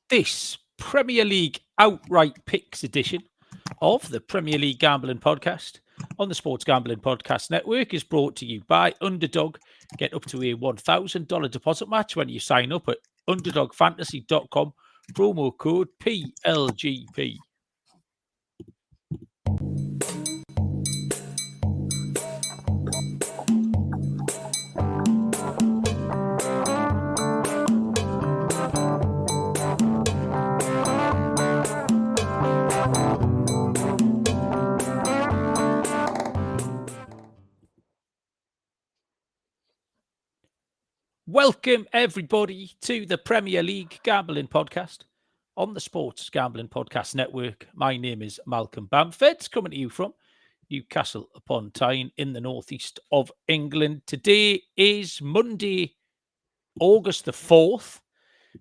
This Premier League outright picks edition of the Premier League Gambling Podcast on the Sports Gambling Podcast Network is brought to you by Underdog. Get up to a $1,000 deposit match when you sign up at underdogfantasy.com, promo code PLGP. Welcome, everybody, to the Premier League Gambling Podcast on the Sports Gambling Podcast Network. My name is Malcolm Bamford, coming to you from Newcastle upon Tyne in the northeast of England. Today is Monday, August the 4th.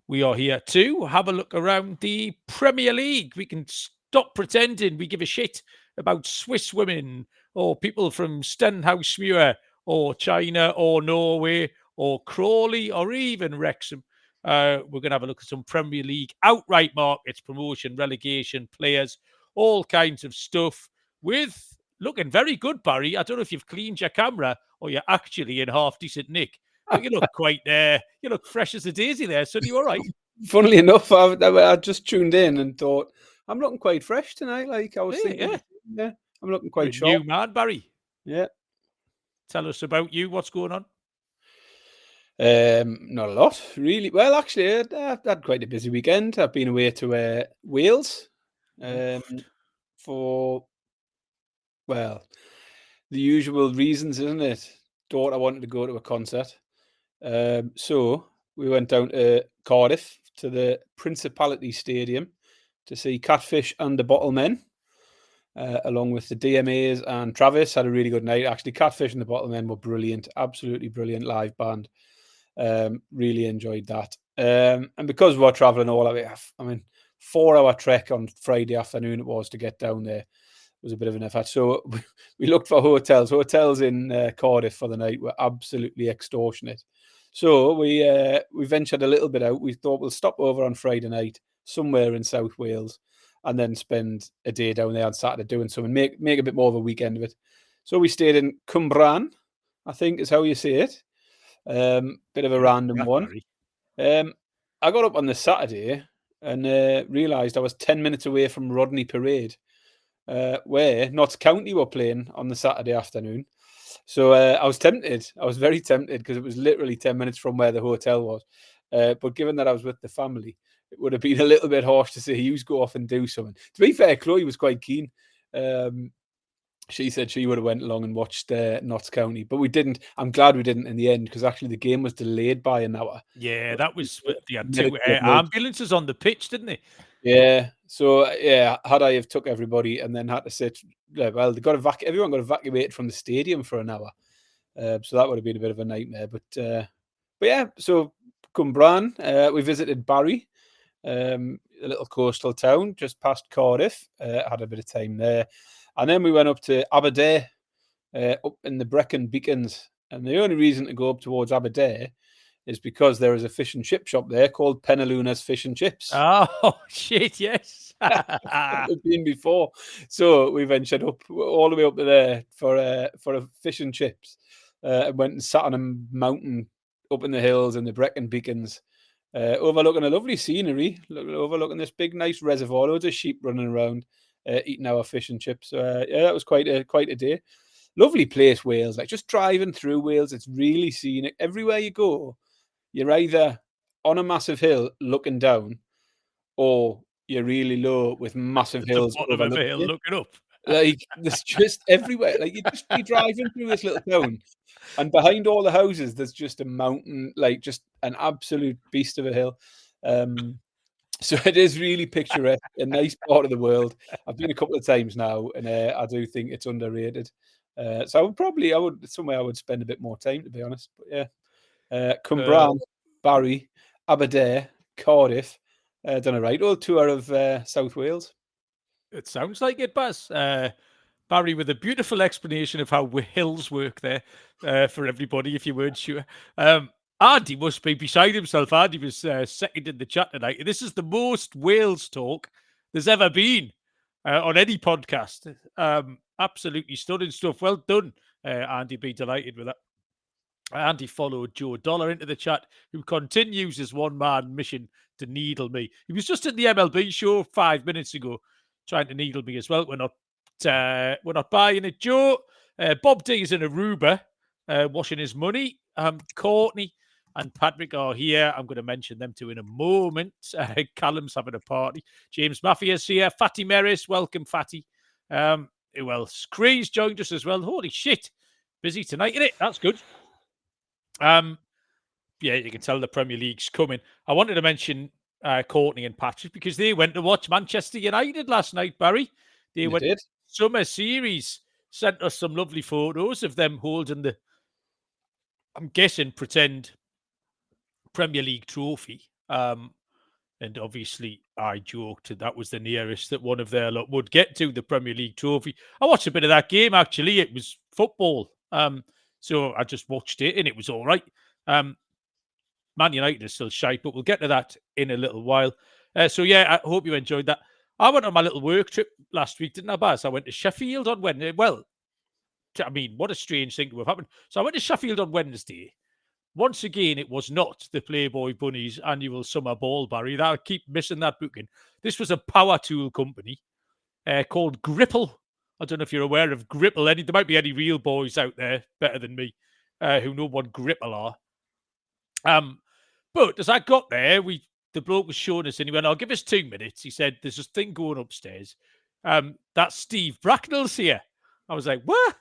We are here to have a look around the Premier League. We can stop pretending we give a shit about Swiss women or people from Stenhousemuir or China or Norway or Crawley or even Wrexham. We're going to have a look at some Premier League outright markets, promotion, relegation, players, all kinds of stuff with looking very good, Barry. I don't know if you've cleaned your camera or you're actually in half decent nick. But you look quite there. You look fresh as a daisy there. So you all right? Funnily enough, I just tuned in and thought, I'm looking quite fresh tonight. Like I was thinking, yeah, I'm looking quite sharp. New man, Barry. Yeah. Tell us about you. What's going on? Not a lot, really. Well, actually, I had quite a busy weekend. I've been away to Wales for, well, the usual reasons, isn't it? Daughter wanted to go to a concert. So we went down to Cardiff to the Principality Stadium to see Catfish and the Bottlemen, along with the DMAs and Travis. Had a really good night. Actually, Catfish and the Bottlemen were brilliant, absolutely brilliant live band. Really enjoyed that. And because we were traveling all the way, I mean, 4-hour trek on Friday afternoon it was to get down there. It was a bit of an effort. So we looked for hotels. Hotels in Cardiff for the night were absolutely extortionate. So we ventured a little bit out. We thought we'll stop over on Friday night somewhere in South Wales and then spend a day down there on Saturday doing something, make a bit more of a weekend of it. So we stayed in Cwmbran, I think is how you say it. Bit of a random one. I got up on the Saturday and realised I was 10 minutes away from Rodney Parade, where Notts County were playing on the Saturday afternoon. So I was tempted. I was very tempted because it was literally 10 minutes from where the hotel was. But given that I was with the family, it would have been a little bit harsh to say, you go off and do something. To be fair, Chloe was quite keen. She said she would have went along and watched Notts County, but we didn't. I'm glad we didn't in the end because actually the game was delayed by an hour. Yeah, that was they had 2 ambulances on the pitch, didn't they? Yeah. So yeah, had I have took everybody and then had to sit, well, they got everyone got evacuated from the stadium for an hour, so that would have been a bit of a nightmare. But yeah, so Cwmbran, we visited Barry, a little coastal town just past Cardiff. Had a bit of time there. And then we went up to Aberdare, up in the Brecon Beacons. And the only reason to go up towards Aberdare is because there is a fish and chip shop there called Penaluna's Fish and Chips. Oh, shit, yes. We've been before. So we ventured up all the way up to there for a fish and chips. And went and sat on a mountain up in the hills in the Brecon Beacons, overlooking a lovely scenery, overlooking this big, nice reservoir, loads of sheep running around. Eating our fish and chips. Yeah, that was quite a day. Lovely place, Wales. Like just driving through Wales, it's really scenic. Everywhere you go, you're either on a massive hill looking down, or you're really low with massive hills looking up. Like there's just everywhere. Like you just be driving through this little town, and behind all the houses, there's just a mountain, like just an absolute beast of a hill. So it is really picturesque, a nice part of the world. I've been a couple of times now, and I do think it's underrated. So I would somewhere I would spend a bit more time, to be honest. But yeah, Cwmbran, Barry, Aberdare, Cardiff, done a right old tour of South Wales. It sounds like it, Baz. Barry with a beautiful explanation of how hills work there for everybody, if you weren't sure. Andy must be beside himself. Andy was second in the chat tonight. This is the most Wales talk there's ever been on any podcast. Absolutely stunning stuff. Well done, Andy. Be delighted with that. Andy followed Joe Dollar into the chat, who continues his one-man mission to needle me. He was just at the MLB show 5 minutes ago, trying to needle me as well. We're not buying it, Joe. Bob D is in Aruba, washing his money. Courtney and Patrick are here. I'm going to mention them too in a moment. Callum's having a party. James Maffia's here. Fatty Merris, welcome, Fatty. Who else? Cree's joined us as well. Holy shit. Busy tonight, isn't it? That's good. Yeah, you can tell the Premier League's coming. I wanted to mention Courtney and Patrick because they went to watch Manchester United last night, Barry. They went to Summer Series, sent us some lovely photos of them holding the, I'm guessing, pretend Premier League trophy. And obviously, I joked that was the nearest that one of their lot would get to the Premier League trophy. I watched a bit of that game, actually. It was football. So I just watched it, and it was all right. Man United is still shite, but we'll get to that in a little while. So, yeah, I hope you enjoyed that. I went on my little work trip last week, didn't I, Baz? I went to Sheffield on Wednesday. Well, I mean, what a strange thing to have happened. So I went to Sheffield on Wednesday. Once again, it was not the Playboy Bunnies annual summer ball, Barry. I keep missing that booking. This was a power tool company called Gripple. I don't know if you're aware of Gripple. There might be any real boys out there better than me who know what Gripple are. But as I got there, the bloke was showing us and he went, I'll give us 2 minutes. He said, there's this thing going upstairs. That's Steve Bracknell's here. I was like, what?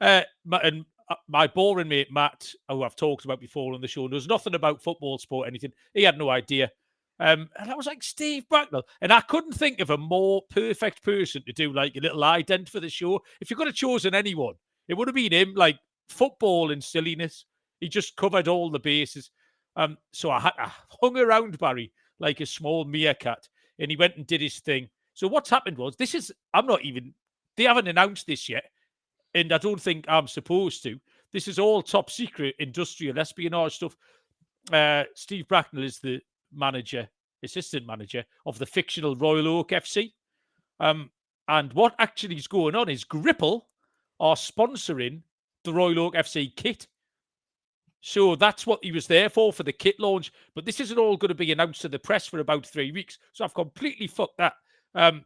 And my boring mate, Matt, who I've talked about before on the show, knows nothing about football, sport, anything. He had no idea. And I was like, Steve Bracknell. And I couldn't think of a more perfect person to do like a little ident for the show. If you could have chosen anyone, it would have been him, like football and silliness. He just covered all the bases. So I hung around Barry like a small meerkat, and he went and did his thing. So what's happened was, they haven't announced this yet, and I don't think I'm supposed to. This is all top secret industrial espionage stuff. Steve Bracknell is the assistant manager of the fictional Royal Oak FC. And what actually is going on is Gripple are sponsoring the Royal Oak FC kit. So that's what he was there for the kit launch. But this isn't all going to be announced to the press for about 3 weeks. So I've completely fucked that. I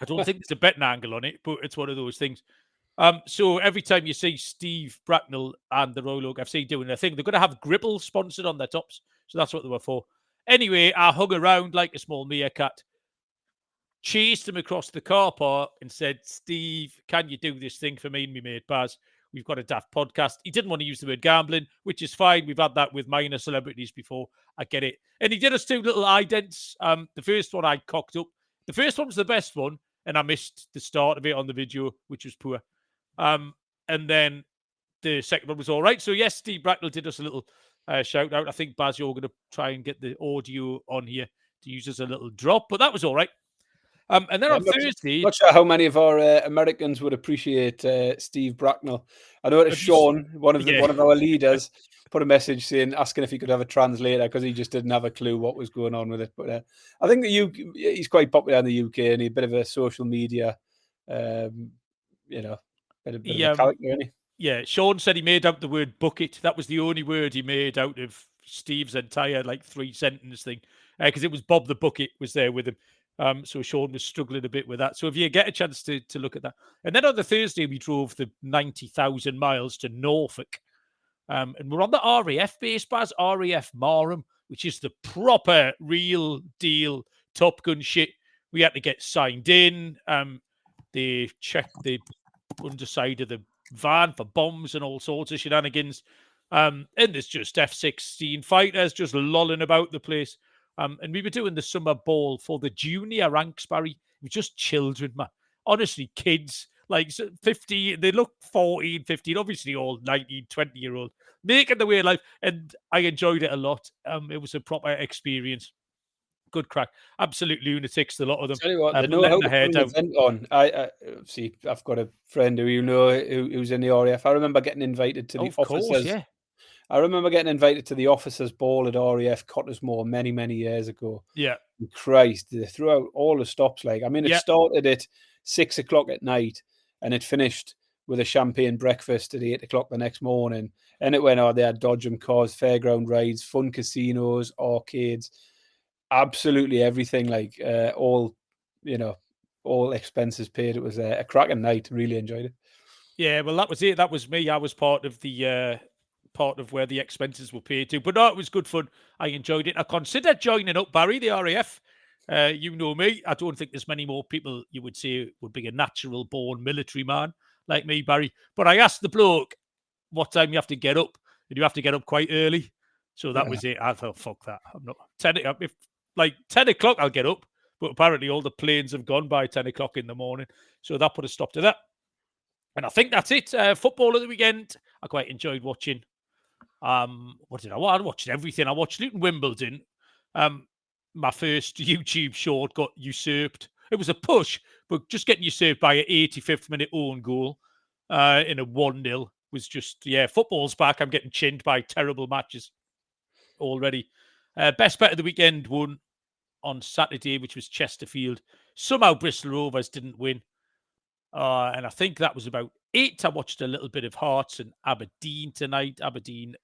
don't think there's a betting angle on it, but it's one of those things. So every time you see Steve Bracknell and the Royal Oak FC doing their thing, they're going to have Gripple sponsored on their tops. So that's what they were for. Anyway, I hung around like a small meerkat, chased him across the car park and said, Steve, can you do this thing for me and my mate Baz? We've got a daft podcast. He didn't want to use the word gambling, which is fine. We've had that with minor celebrities before. I get it. And he did us 2 little idents. The first one I cocked up. The first one was the best one, and I missed the start of it on the video, which was poor. And then the second one was all right. So, yes, Steve Bracknell did us a little shout out. I think, Baz, you're going to try and get the audio on here to use as a little drop, but that was all right. And then on Thursday... I'm not sure how many of our Americans would appreciate Steve Bracknell. I know that Sean, one of our leaders, put a message asking if he could have a translator because he just didn't have a clue what was going on with it. But I think he's quite popular in the UK and he's a bit of a social media, bit of a character, isn't he? Yeah, Sean said he made out the word bucket. That was the only word he made out of Steve's entire 3-sentence thing because it was Bob the Bucket was there with him. So Sean was struggling a bit with that. So if you get a chance to look at that. And then on the Thursday, we drove the 90,000 miles to Norfolk. And we're on the RAF base, Baz, RAF Marham, which is the proper, real deal Top Gun shit. We had to get signed in. They checked the underside of the van for bombs and all sorts of shenanigans. And there's just F-16 fighters just lolling about the place. And we were doing the summer ball for the junior ranks, Barry. It was just children, man. Honestly, kids, 15, they look 14, 15, obviously all 19, 20-year-old, making the way of life. And I enjoyed it a lot. It was a proper experience. Good crack. Absolute lunatics, a lot of them. Tell you what, they know how to put an event on. I've got a friend who who's in the RAF. I remember getting invited to the officers. I remember getting invited to the officers' ball at RAF Cottesmore many, many years ago. Yeah. Christ, they threw out all the stops. Like, I mean, it Yeah. started at 6 o'clock at night and it finished with a champagne breakfast at 8 o'clock the next morning. And it went on. They had dodgem cars, fairground rides, fun casinos, arcades, absolutely everything. Like, all expenses paid. It was a cracking night. Really enjoyed it. Yeah, well, that was it. That was me. I was part of where the expenses were paid to. But no, it was good fun. I enjoyed it. I considered joining up, Barry, the RAF. You know me. I don't think there's many more people you would say would be a natural born military man like me, Barry. But I asked the bloke what time you have to get up, and you have to get up quite early. So that was it. I thought, fuck that. I'm not 10 o'clock, I'll get up. But apparently all the planes have gone by 10 o'clock in the morning. So that put a stop to that. And I think that's it. Football of the weekend. I quite enjoyed watching. What did I watch? I watched everything. I watched Luton Wimbledon. My first YouTube short got usurped. It was a push, but just getting usurped by an 85th minute own goal in a 1-0 was just, football's back. I'm getting chinned by terrible matches already. Best bet of the weekend won on Saturday, which was Chesterfield. Somehow Bristol Rovers didn't win. And I think that was about it. I watched a little bit of Hearts and Aberdeen tonight. Aberdeen,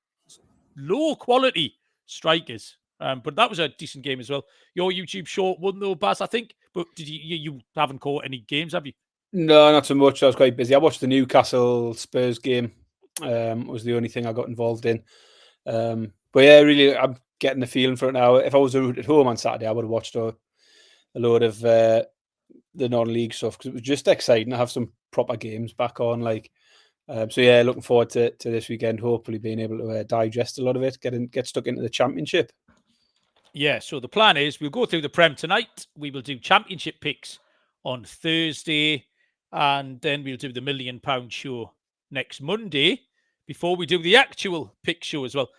low quality strikers. But that was a decent game as well. Your YouTube short won though, Baz, I think. But did you haven't caught any games, have you? No, not so much. I was quite busy. I watched the Newcastle Spurs game. Was the only thing I got involved in. But yeah, really, I'm getting the feeling for it now. If I was at home on Saturday, I would have watched a load of the non-league stuff because it was just exciting to have some proper games back on. Like, so yeah, looking forward to this weekend. Hopefully, being able to digest a lot of it, get stuck into the championship. Yeah. So the plan is we'll go through the Prem tonight. We will do championship picks on Thursday, and then we'll do the £1 million show next Monday before we do the actual pick show as well.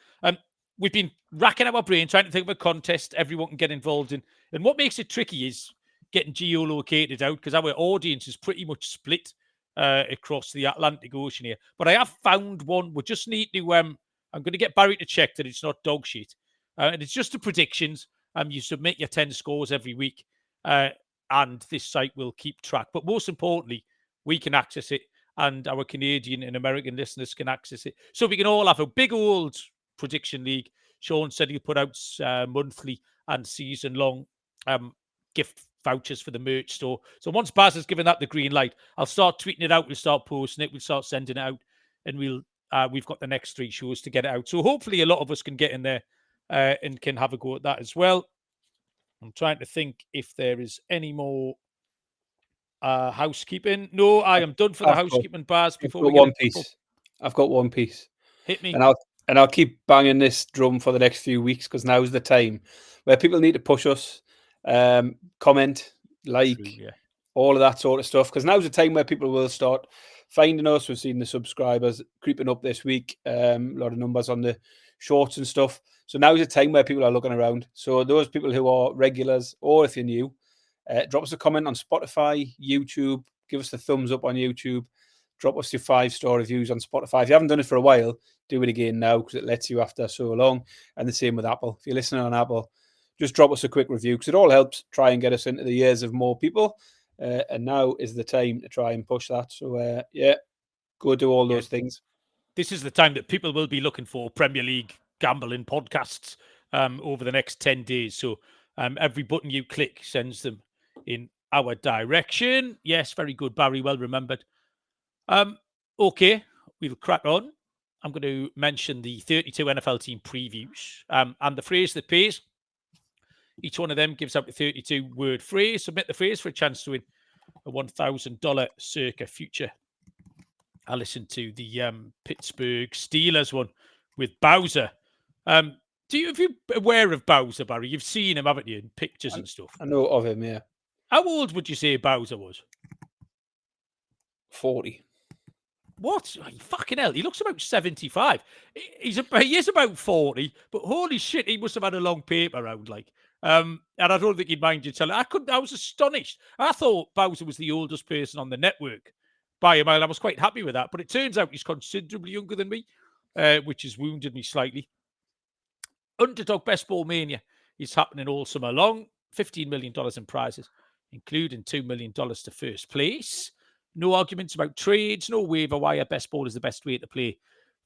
We've been racking our brain trying to think of a contest everyone can get involved in. And what makes it tricky is getting geolocated out because our audience is pretty much split across the Atlantic Ocean here. But I have found one. We just need to, I'm going to get Barry to check that it's not dog shit. And it's just the predictions. You submit your 10 scores every week and this site will keep track. But most importantly, we can access it and our Canadian and American listeners can access it. So we can all have a big old prediction league. Sean said he'll put out monthly and season-long gift vouchers for the merch store. So once Baz has given that the green light, I'll start tweeting it out. We'll start posting it. We'll start sending it out. And we've got the next 3 shows to get it out. So hopefully a lot of us can get in there and can have a go at that as well. I'm trying to think if there is any more housekeeping. No, I am done for the housekeeping, Baz. Before we get one piece. I've got one piece. Hit me. And I'll keep banging this drum for the next few weeks because now's the time where people need to push us, comment, like, all of that sort of stuff. Because now's the time where people will start finding us. We've seen the subscribers creeping up this week. A lot of numbers on the shorts and stuff. So now's the time where people are looking around. So those people who are regulars, or if you're new, drop us a comment on Spotify, YouTube. Give us the thumbs up on YouTube. Drop us your 5-star reviews on Spotify. If you haven't done it for a while, do it again now because it lets you after so long. And the same with Apple. If you're listening on Apple, just drop us a quick review because it all helps try and get us into the ears of more people. And now is the time to try and push that. So, go do all those things. This is the time that people will be looking for Premier League gambling podcasts over the next 10 days. So every button you click sends them in our direction. Yes, very good, Barry. Well remembered. Okay, we'll crack on. I'm going to mention the 32 NFL team previews and the phrase that pays. Each one of them gives out a 32-word phrase. Submit the phrase for a chance to win a $1,000 circa future. I listened to the Pittsburgh Steelers one with Bowser. Are you aware of Bowser, Barry? You've seen him, haven't you, in pictures and stuff? I know of him, yeah. How old would you say Bowser was? 40. What? Oh, fucking hell. He looks about 75. He is about 40, but holy shit, he must have had a long paper round, like. And I don't think he'd mind you telling. I was astonished. I thought Bowser was the oldest person on the network by a mile. I was quite happy with that, but it turns out he's considerably younger than me. which has wounded me slightly. Underdog Best Ball Mania is happening all summer long. $15 million in prizes, including $2 million to first place. No arguments about trades, no waiver wire. Best ball is the best way to play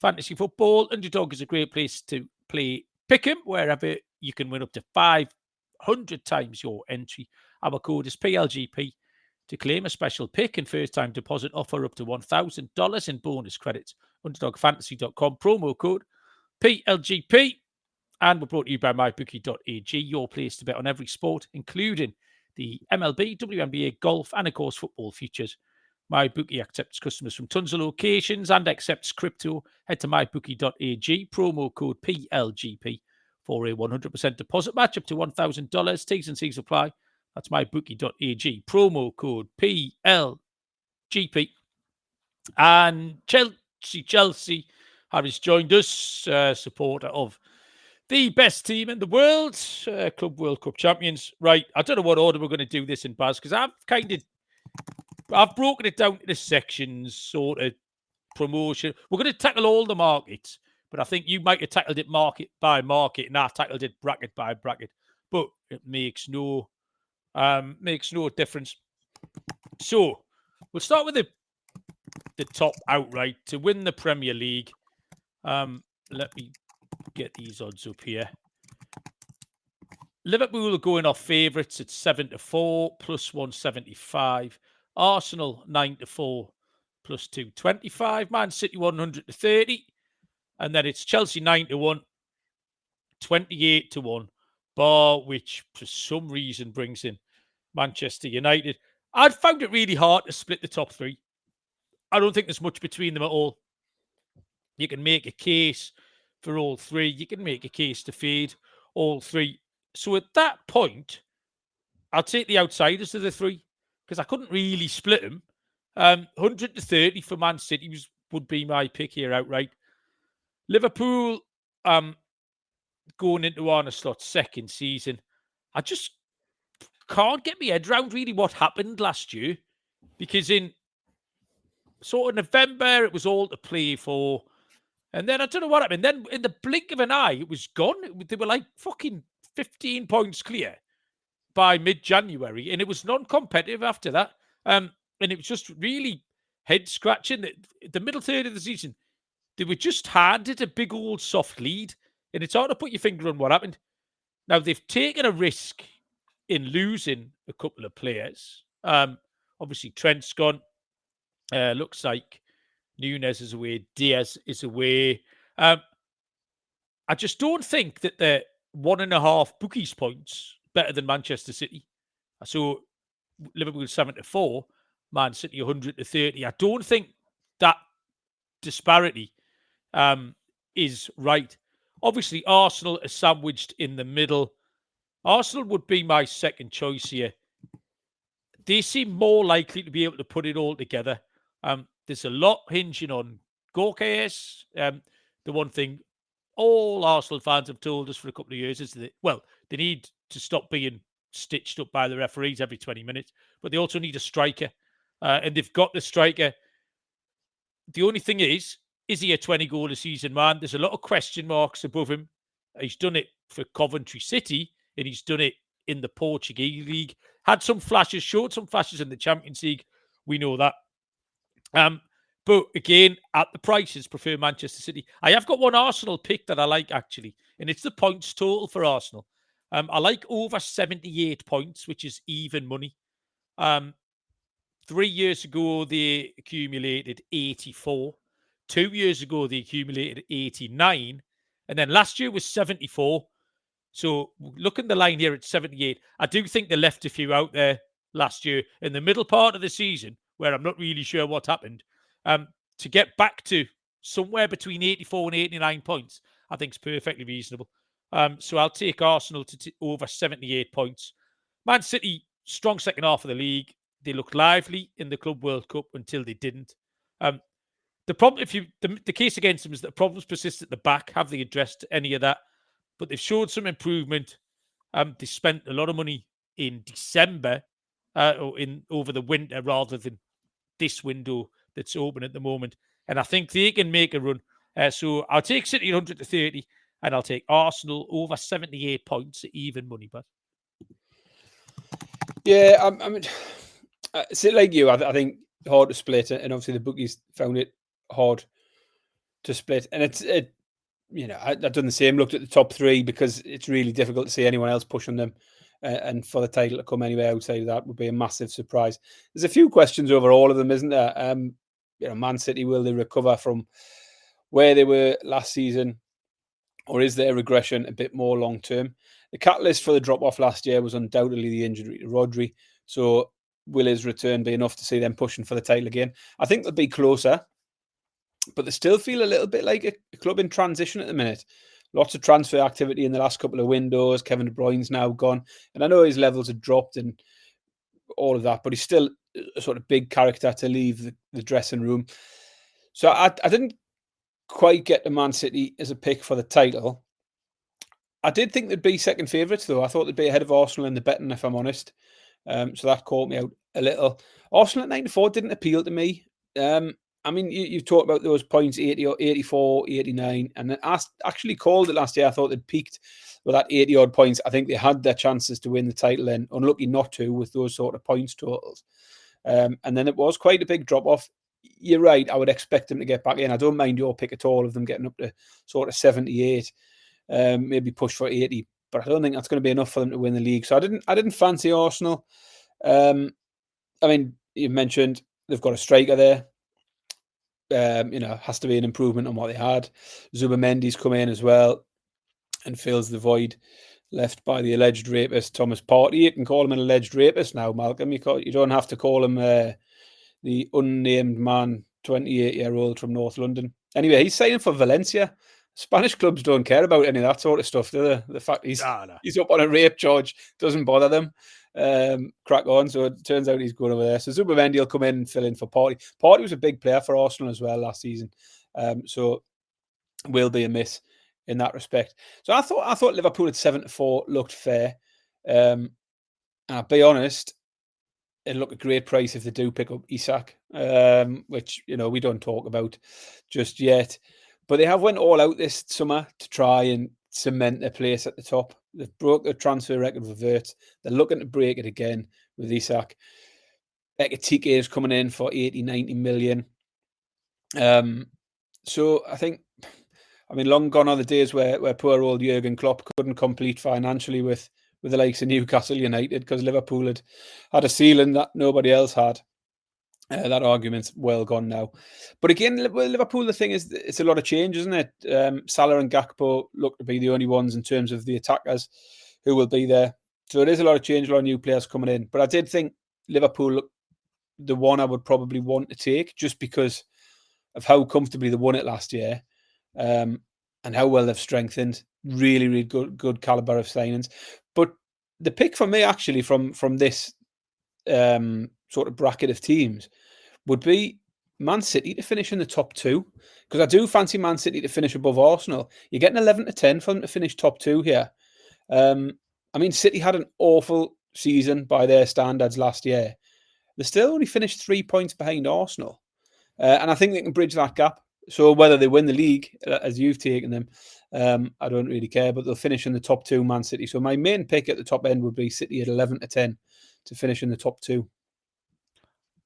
fantasy football. Underdog is a great place to play pick'em, wherever you can win up to 500 times your entry. Our code is PLGP to claim a special pick and first-time deposit offer up to $1,000 in bonus credits. UnderdogFantasy.com, promo code PLGP. And we're brought to you by MyBookie.ag, your place to bet on every sport, including the MLB, WNBA, golf, and, of course, football futures. MyBookie accepts customers from tons of locations and accepts crypto. Head to MyBookie.ag, promo code PLGP for a 100% deposit match up to $1,000. T's and C's apply. That's MyBookie.ag, promo code PLGP. And Chelsea has joined us, supporter of the best team in the world, Club World Cup champions. Right, I don't know what order we're going to do this in, Baz, because I've broken it down into sections, sort of promotion. We're going to tackle all the markets, but I think you might have tackled it market by market, and I tackled it bracket by bracket. But it makes no difference. So we'll start with the top outright to win the Premier League. Let me get these odds up here. Liverpool are going off favourites at 7-4 plus 175. Arsenal 9-4 plus 225. Man City 100-30, and then it's Chelsea 9-1, 28-1. Bar, which for some reason brings in Manchester United. I'd found it really hard to split the top three. I don't think there's much between them at all. You can make a case for all three. You can make a case to fade all three. So at that point, I'll take the outsiders of the three because I couldn't really split them. 100-30 for Man City would be my pick here outright. Liverpool going into Arne Slot's second season. I just can't get my head around really what happened last year, because in sort of November, it was all to play for. And then I don't know what happened. Then in the blink of an eye, it was gone. They were like fucking 15 points clear by mid-January. And it was non-competitive after that. And it was just really head-scratching. The middle third of the season, they were just handed a big old soft lead. And it's hard to put your finger on what happened. Now, they've taken a risk in losing a couple of players. Obviously, Trent's gone. Looks like Nunes is away. Diaz is away. I just don't think that they're 1.5 bookies points better than Manchester City. So Liverpool 7-4, Man City 100-30. I don't think that disparity is right. Obviously, Arsenal are sandwiched in the middle. Arsenal would be my second choice here. They seem more likely to be able to put it all together. There's a lot hinging on Gorkes. The one thing all Arsenal fans have told us for a couple of years is that, well, they need to stop being stitched up by the referees every 20 minutes, but they also need a striker. And they've got the striker. The only thing is he a 20-goal-a-season man? There's a lot of question marks above him. He's done it for Coventry City, and he's done it in the Portuguese league. Had some flashes, showed some flashes in the Champions League. We know that. But again, at the prices, prefer Manchester City. I have got one Arsenal pick that I like, actually, and it's the points total for Arsenal. I like over 78 points, which is even money. 3 years ago, they accumulated 84. 2 years ago, they accumulated 89. And then last year was 74. So looking the line here at 78, I do think they left a few out there last year in the middle part of the season where I'm not really sure what happened. To get back to somewhere between 84 and 89 points, I think is perfectly reasonable. So I'll take Arsenal to over 78 points. Man City, strong second half of the league. They looked lively in the Club World Cup until they didn't. The problem, the case against them is that problems persist at the back. Have they addressed any of that? But they've showed some improvement. They spent a lot of money in December or over the winter rather than this window that's open at the moment. And I think they can make a run. So I'll take City 100-30, and I'll take Arsenal over 78 points at even money, but Yeah, I mean, like you, I think hard to split, and obviously the bookies found it hard to split, and I've done the same. Looked at the top three because it's really difficult to see anyone else pushing them, and for the title to come anywhere outside of that would be a massive surprise. There's a few questions over all of them, isn't there? Man City, will they recover from where they were last season, or is their regression a bit more long term? The catalyst for the drop off last year was undoubtedly the injury to Rodri. So will his return be enough to see them pushing for the title again? I think they'll be closer, but they still feel a little bit like a club in transition at the minute. Lots of transfer activity in the last couple of windows. Kevin De Bruyne's now gone, and I know his levels have dropped and all of that, but he's still a sort of big character to leave the dressing room. So I didn't quite get to Man City as a pick for the title. I did think they'd be second favourites, though. I thought they'd be ahead of Arsenal in the betting, if I'm honest. So that caught me out a little. Arsenal at 94 didn't appeal to me. I mean, you've talked about those points, 80 or 84, 89, and I actually called it last year. I thought they'd peaked with that 80-odd points. I think they had their chances to win the title then. Unlucky not to with those sort of points totals. And then it was quite a big drop-off. You're right. I would expect them to get back in. I don't mind your pick at all of them getting up to sort of 78, maybe push for 80. But I don't think that's going to be enough for them to win the league. So I didn't fancy Arsenal. I mean, you mentioned they've got a striker there. Has to be an improvement on what they had. Zubimendi's come in as well and fills the void left by the alleged rapist, Thomas Partey. You can call him an alleged rapist now, Malcolm. You don't have to call him the unnamed man, 28-year-old from North London. Anyway, he's signing for Valencia. Spanish clubs don't care about any of that sort of stuff, do they? The fact he's up on a rape charge doesn't bother them. Crack on. So it turns out he's going over there. So Zubimendi will come in and fill in for Partey. Partey was a big player for Arsenal as well last season. So will be a miss in that respect. So I thought Liverpool at 7-4 looked fair. And I'll be honest, it'll look a great price if they do pick up Isak, which we don't talk about just yet. But they have went all out this summer to try and cement their place at the top. They've broke the transfer record with Wirtz. They're looking to break it again with Isak. Ekitike is coming in for 80, 90 million. So I think, long gone are the days where poor old Jurgen Klopp couldn't compete financially with the likes of Newcastle United because Liverpool had a ceiling that nobody else had. That argument's well gone now. But again, Liverpool, the thing is, it's a lot of change, isn't it? Salah and Gakpo look to be the only ones in terms of the attackers who will be there. So it is a lot of change, a lot of new players coming in. But I did think Liverpool, the one I would probably want to take just because of how comfortably they won it last year and how well they've strengthened. Really, really good caliber of signings. But the pick for me, actually, from this sort of bracket of teams would be Man City to finish in the top two, because I do fancy Man City to finish above Arsenal. You're getting 11-10 for them to finish top two here. City had an awful season by their standards last year. They still only finished 3 points behind Arsenal. And I think they can bridge that gap. So whether they win the league, as you've taken them, I don't really care, but they'll finish in the top two, Man City. So my main pick at the top end would be City at 11-10 to finish in the top two.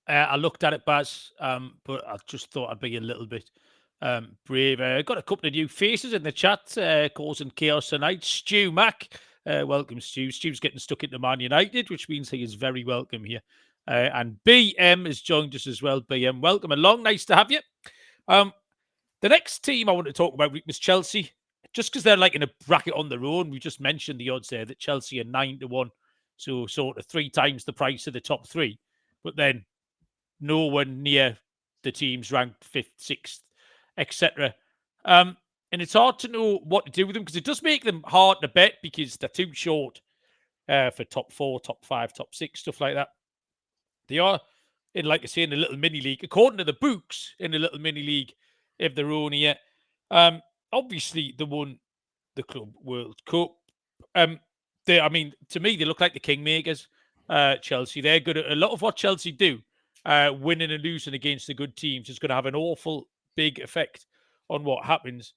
I looked at it, Baz, but I just thought I'd be a little bit brave. Got a couple of new faces in the chat causing chaos tonight. Stu Mack, welcome, Stu. Stu's getting stuck into Man United, which means he is very welcome here. And BM has joined us as well. BM, welcome along. Nice to have you. The next team I want to talk about was Chelsea, just because they're like in a bracket on their own. We just mentioned the odds there that Chelsea are 9-1, so sort of 3 times the price of the top 3. But then nowhere near the teams ranked 5th, 6th, etc. And it's hard to know what to do with them because it does make them hard to bet because they're too short for top 4, top 5, top 6, stuff like that. They are, in like I say, in a little mini league, according to the books, in a little mini league of their own here. Obviously, they won the Club World Cup. To me, they look like the kingmakers. Chelsea, they're good at a lot of what Chelsea do. Winning and losing against the good teams is going to have an awful big effect on what happens.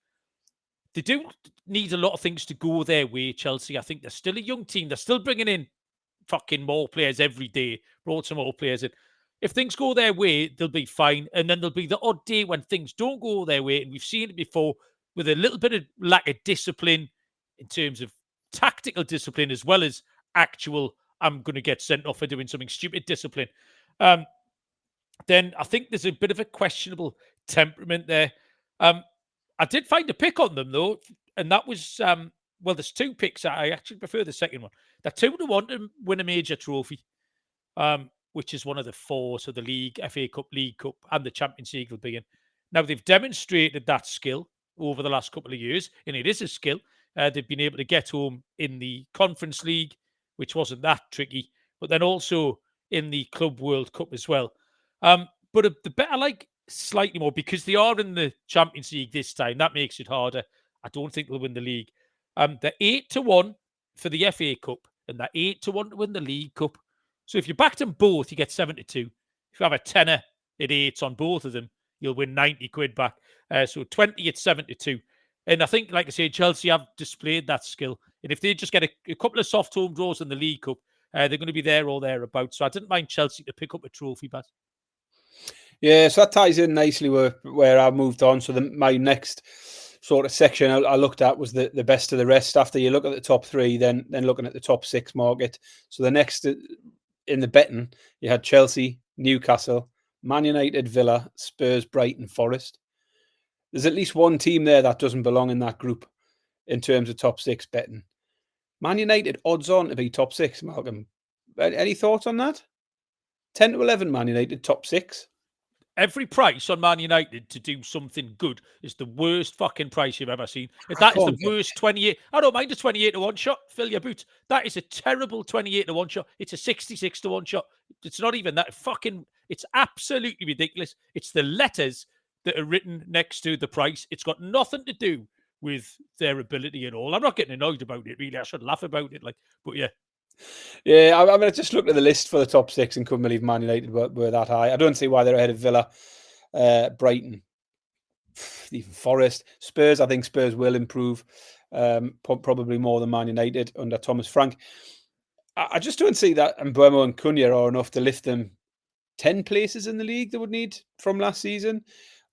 They do need a lot of things to go their way, Chelsea. I think they're still a young team. They're still bringing in fucking more players every day, brought some more players in. If things go their way, they'll be fine. And then there'll be the odd day when things don't go their way. And we've seen it before with a little bit of lack of discipline in terms of tactical discipline as well as actual, I'm going to get sent off for doing something stupid discipline. Then I think there's a bit of a questionable temperament there. I did find a pick on them, though. And that was, well, there's two picks. I actually prefer the second one. They're 2-1 to win a major trophy, which is one of the four. So the league, FA Cup, League Cup, and the Champions League will be in. Now, they've demonstrated that skill over the last couple of years, and it is a skill. They've been able to get home in the Conference League, which wasn't that tricky, but then also in the Club World Cup as well. But the bet I like slightly more because they are in the Champions League this time. That makes it harder. I don't think they'll win the league. They're 8-1 for the FA Cup, and they're 8-1 to win the League Cup. So if you backed them both, you get 72. If you have a tenner at 8 on both of them, you'll win 90 quid back. So 20 at 72. And I think, like I say, Chelsea have displayed that skill. And if they just get a couple of soft home draws in the League Cup, they're going to be there or thereabouts. So I didn't mind Chelsea to pick up a trophy, but yeah, so that ties in nicely where I moved on. So my next sort of section I looked at was the best of the rest. After you look at the top three, then looking at the top six market. So the next in the betting, you had Chelsea, Newcastle, Man United, Villa, Spurs, Brighton, Forest. There's at least one team there that doesn't belong in that group in terms of top six betting. Man United odds on to be top six, Malcolm. Any thoughts on that? 10-11 Man United top six. Every price on Man United to do something good is the worst fucking price you've ever seen. If that is the worst 28, I don't mind a 28-1 shot. Fill your boots. That is a terrible 28-1 shot. It's a 66-1 shot. It's not even that fucking. It's absolutely ridiculous. It's the letters that are written next to the price. It's got nothing to do with their ability at all. I'm not getting annoyed about it, really. I should laugh about it, but yeah. Yeah, I mean, I just looked at the list for the top six and couldn't believe Man United were that high. I don't see why they're ahead of Villa, Brighton, even Forest. Spurs, I think Spurs will improve, probably more than Man United under Thomas Frank. I just don't see that Mbeumo and Cunha are enough to lift them 10 places in the league they would need from last season,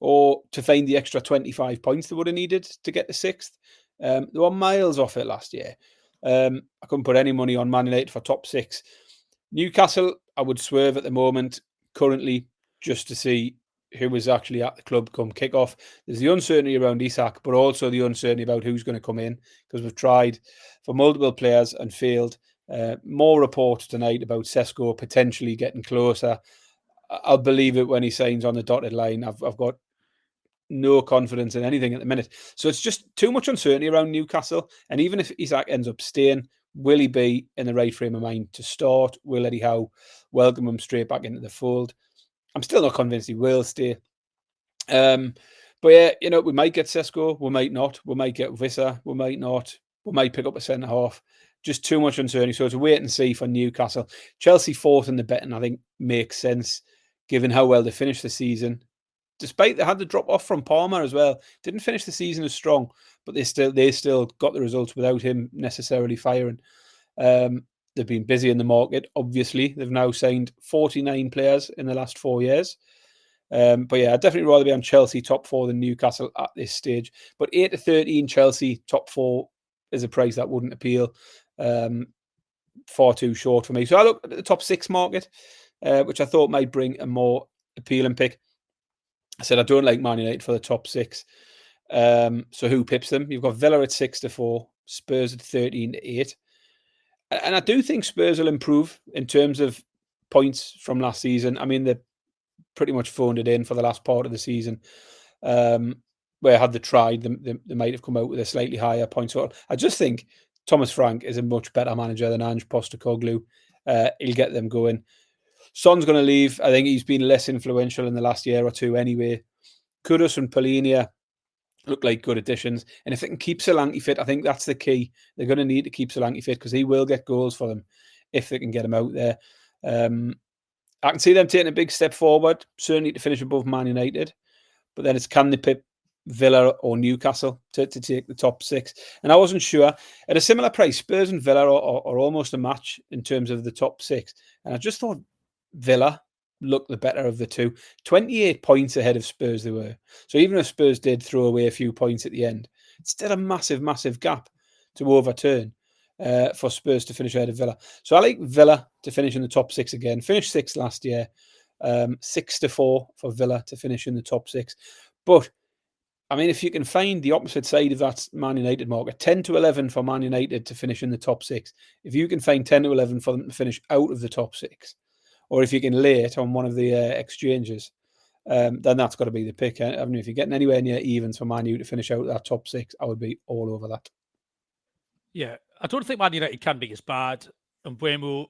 or to find the extra 25 points they would have needed to get to sixth. They were miles off it last year. I couldn't put any money on Man United for top six. Newcastle, I would swerve at the moment, currently, just to see who was actually at the club come kick-off. There's the uncertainty around Isak, but also the uncertainty about who's going to come in, because we've tried for multiple players and failed. More reports tonight about Sesko potentially getting closer. I'll believe it when he signs on the dotted line. I've got no confidence in anything at the minute. So it's just too much uncertainty around Newcastle. And even if Isak ends up staying, will he be in the right frame of mind to start? Will Eddie Howe welcome him straight back into the fold? I'm still not convinced he will stay. But yeah, we might get Sesko, we might not. We might get Wissa, we might not. We might pick up a centre-half. Just too much uncertainty. So it's a wait and see for Newcastle. Chelsea fourth in the betting, I think, makes sense, given how well they finished the season. Despite they had the drop off from Palmer as well, didn't finish the season as strong, but they still got the results without him necessarily firing. They've been busy in the market. Obviously, they've now signed 49 players in the last 4 years. But yeah, I'd definitely rather be on Chelsea top four than Newcastle at this stage. But 8-13 Chelsea top four is a price that wouldn't appeal. Far too short for me. So I looked at the top six market, which I thought might bring a more appealing pick. I said I don't like Man United for the top six. So who pips them? You've got Villa at 6-4, Spurs at 13-8. And I do think Spurs will improve in terms of points from last season. I mean, they pretty much phoned it in for the last part of the season. Where had they tried, they might have come out with a slightly higher point total. I just think Thomas Frank is a much better manager than Ange Postecoglou. He'll get them going. Son's going to leave. I think he's been less influential in the last year or two anyway. Kudus and Polinia look like good additions. And if they can keep Solanke fit, I think that's the key. They're going to need to keep Solanke fit because he will get goals for them if they can get him out there. I can see them taking a big step forward, certainly to finish above Man United. But then it's can they pip Villa or Newcastle to take the top 6. And I wasn't sure. At a similar price, Spurs and Villa are almost a match in terms of the top 6. And I just thought Villa looked the better of the two. 28 points ahead of Spurs they were. So even if Spurs did throw away a few points at the end, it's still a massive, massive gap to overturn for Spurs to finish ahead of Villa. So I like Villa to finish in the top 6 again. Finished 6th last year. 6-4 for Villa to finish in the top 6. But I mean, if you can find the opposite side of that Man United market, 10-11 for Man United to finish in the top 6. If you can find 10-11 for them to finish out of the top 6, or if you can lay it on one of the exchanges, then that's got to be the pick. I mean, if you're getting anywhere near evens for Man U to finish out of that top 6, I would be all over that. Yeah, I don't think Man United can be as bad. And Mbeumo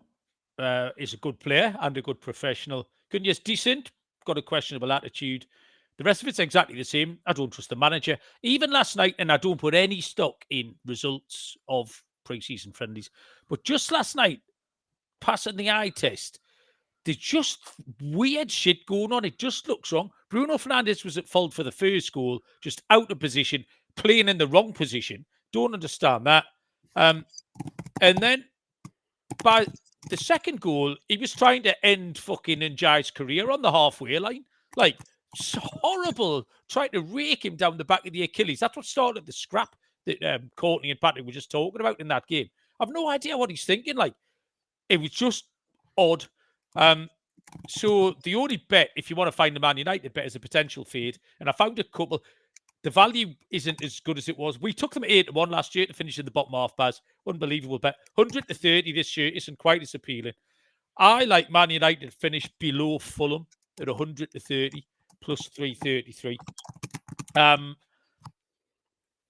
is a good player and a good professional. Cunha's decent, got a questionable attitude. The rest of it's exactly the same. I don't trust the manager. Even last night, and I don't put any stock in results of pre-season friendlies, but just last night, passing the eye test, there's just weird shit going on. It just looks wrong. Bruno Fernandes was at fault for the first goal, just out of position, playing in the wrong position. Don't understand that. And then by the second goal, he was trying to end fucking Njai's career on the halfway line. Like, it's horrible. Trying to rake him down the back of the Achilles. That's what started the scrap that Courtney and Patrick were just talking about in that game. I've no idea what he's thinking. Like, it was just odd. So the only bet, if you want to find the Man United bet, is a potential fade. And I found a couple. The value isn't as good as it was. We took them 8-1 last year to finish in the bottom half, Baz. Unbelievable bet. 100-30 this year isn't quite as appealing. I like Man United to finish below Fulham at 100-30 plus 333.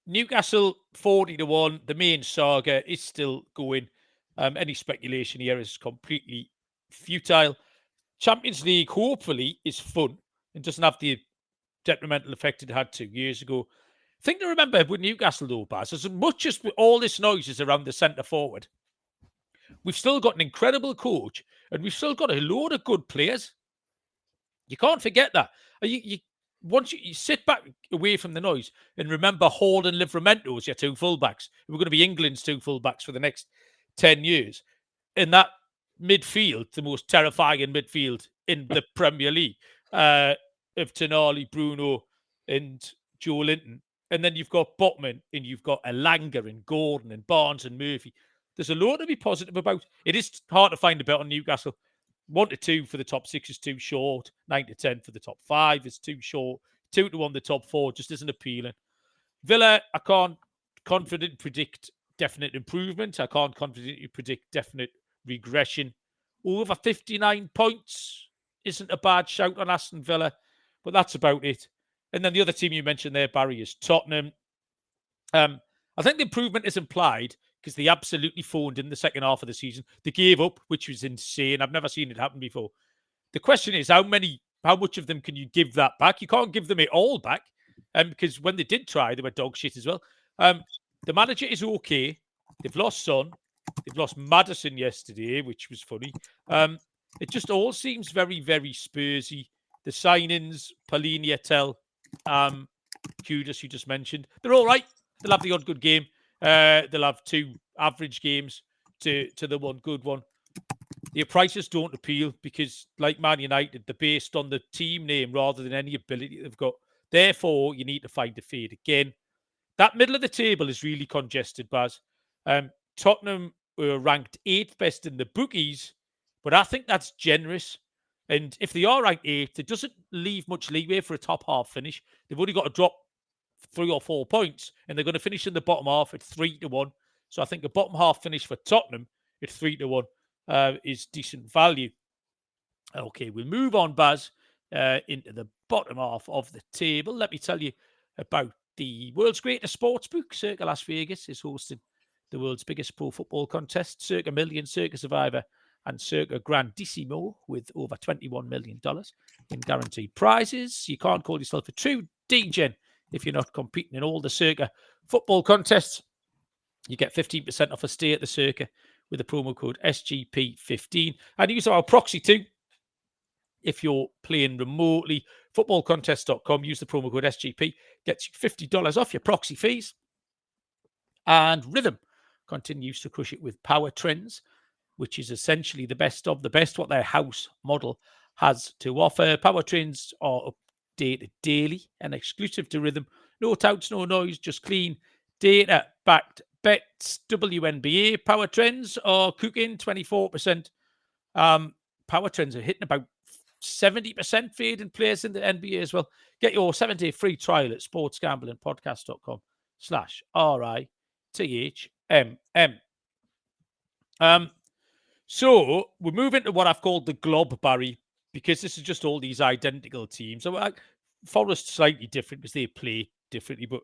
Newcastle 40-1. The main saga is still going. Any speculation here is completely futile. Champions League, hopefully, is fun and doesn't have the detrimental effect it had 2 years ago. Thing to remember with Newcastle, though, Baz, as much as all this noise is around the centre forward, we've still got an incredible coach and we've still got a load of good players. You can't forget that. Once you sit back away from the noise and remember Hall and Livramento as your two fullbacks, we're going to be England's two fullbacks for the next 10 years. In that midfield, the most terrifying midfield in the Premier League, of Tonali, Bruno, and Joe Linton. And then you've got Botman, and you've got Elanga, and Gordon, and Barnes, and Murphy. There's a lot to be positive about. It is hard to find a bet on Newcastle. 1-2 for the top 6 is too short. 9-10 for the top 5 is too short. 2-1 the top 4 just isn't appealing. Villa, I can't confidently predict definite improvement. I can't confidently predict definite regression. Over 59 points isn't a bad shout on Aston Villa, but that's about it. And then the other team you mentioned there, Barry, is Tottenham. I think the improvement is implied because they absolutely phoned in the second half of the season. They gave up, which was insane. I've never seen it happen before. The question is, how much of them can you give that back? You can't give them it all back, because when they did try, they were dog shit as well. The manager is okay. They've lost Son. They've lost Maddison yesterday, which was funny. It just all seems very, very Spursy. The signings, Paulinho, Tell, Kudus, you just mentioned, they're all right. They'll have the odd good game. They'll have 2 average games to the one good one. Their prices don't appeal because, like Man United, they're based on the team name rather than any ability they've got. Therefore, you need to find a fade again. That middle of the table is really congested, Baz. Tottenham were ranked 8th best in the bookies, but I think that's generous. And if they are ranked 8th, it doesn't leave much leeway for a top half finish. They've only got to drop 3 or 4 points, and they're going to finish in the bottom half at 3-1. So I think a bottom half finish for Tottenham at 3-1 is decent value. Okay, we'll move on, Baz, into the bottom half of the table. Let me tell you about the world's greatest sportsbook. Circa Las Vegas is hosting the world's biggest pro football contest, Circa Million, Circa Survivor, and Circa Grandissimo, with over $21 million in guaranteed prizes. You can't call yourself a true degen if you're not competing in all the Circa football contests. You get 15% off a stay at the Circa with the promo code SGP15. And use our proxy too. if you're playing remotely. Footballcontest.com, use the promo code SGP, gets you $50 off your proxy fees. And Rhythm continues to crush it with Power Trends, which is essentially the best of the best what their house model has to offer. Power Trends are updated daily and exclusive to Rhythm. No touts, no noise, just clean data-backed bets. WNBA Power Trends are cooking 24%. Power Trends are hitting about 70% fade in players in the NBA as well. Get your 7-day free trial at sportsgamblingpodcast.com/RITHMM. So we're moving to what I've called the glob, Barry, because this is just all these identical teams. So Forest slightly different because they play differently, but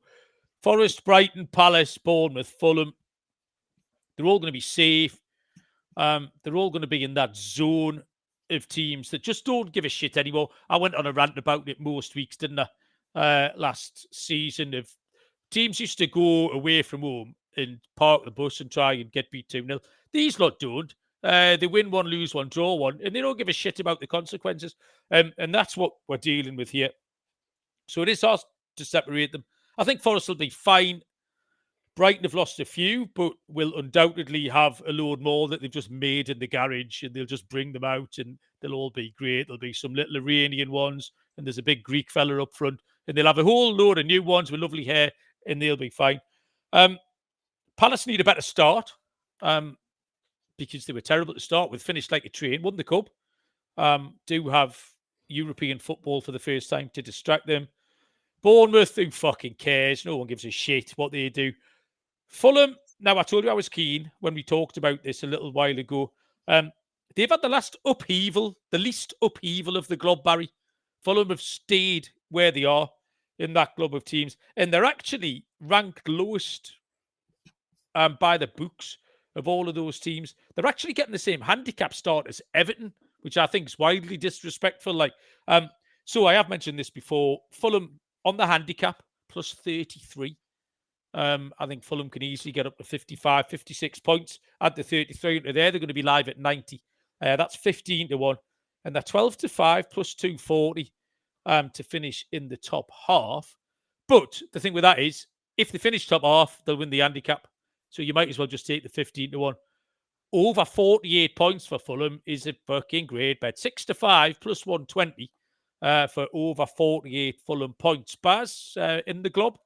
Forest, Brighton, Palace, Bournemouth, Fulham, they're all going to be safe. They're all going to be in that zone of teams that just don't give a shit anymore. I went on a rant about it most weeks, didn't I? Last season, of teams used to go away from home and park the bus and try and get beat 2-0. These lot don't. They win one, lose one, draw one, and they don't give a shit about the consequences. And that's what we're dealing with here. So it is hard to separate them. I think Forest will be fine. Brighton have lost a few, but will undoubtedly have a load more that they've just made in the garage, and they'll just bring them out and they'll all be great. There'll be some little Iranian ones, and there's a big Greek fella up front, and they'll have a whole load of new ones with lovely hair, and they'll be fine. Palace need a better start because they were terrible to start with, finished like a train, won the cup, do have European football for the first time to distract them. Bournemouth, who fucking cares? No one gives a shit what they do. Fulham, now I told you I was keen when we talked about this a little while ago. They've had the least upheaval of the glob, Barry. Fulham have stayed where they are in that glob of teams, and they're actually ranked lowest by the books of all of those teams. They're actually getting the same handicap start as Everton, which I think is widely disrespectful. So I have mentioned this before. Fulham on the handicap plus 33. I think Fulham can easily get up to 55, 56 points at the 33. They're going to be live at 90. That's 15-1. And they're 12-5 plus 240 to finish in the top half. But the thing with that is, if they finish top half, they'll win the handicap. So you might as well just take the 15-1. Over 48 points for Fulham is a fucking great bet. 6-5 plus 120 for over 48 Fulham points. Baz, in the glob?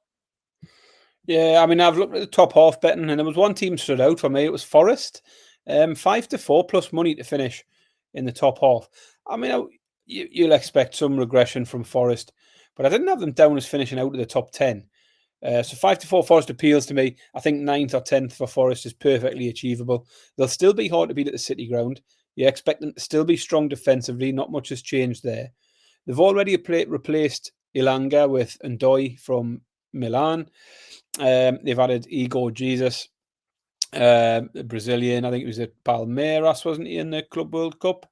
Yeah, I mean, I've looked at the top half betting, and there was one team stood out for me. It was Forest, 5-4 plus money to finish in the top half. I mean, you'll expect some regression from Forest, but I didn't have them down as finishing out of the top 10. So 5-4 Forest appeals to me. I think 9th or 10th for Forest is perfectly achievable. They'll still be hard to beat at the City Ground. You expect them to still be strong defensively. Not much has changed there. They've already replaced Ilanga with Ndoye from Milan. They've added Igor Jesus, Brazilian. I think it was at Palmeiras, wasn't he, in the Club World Cup?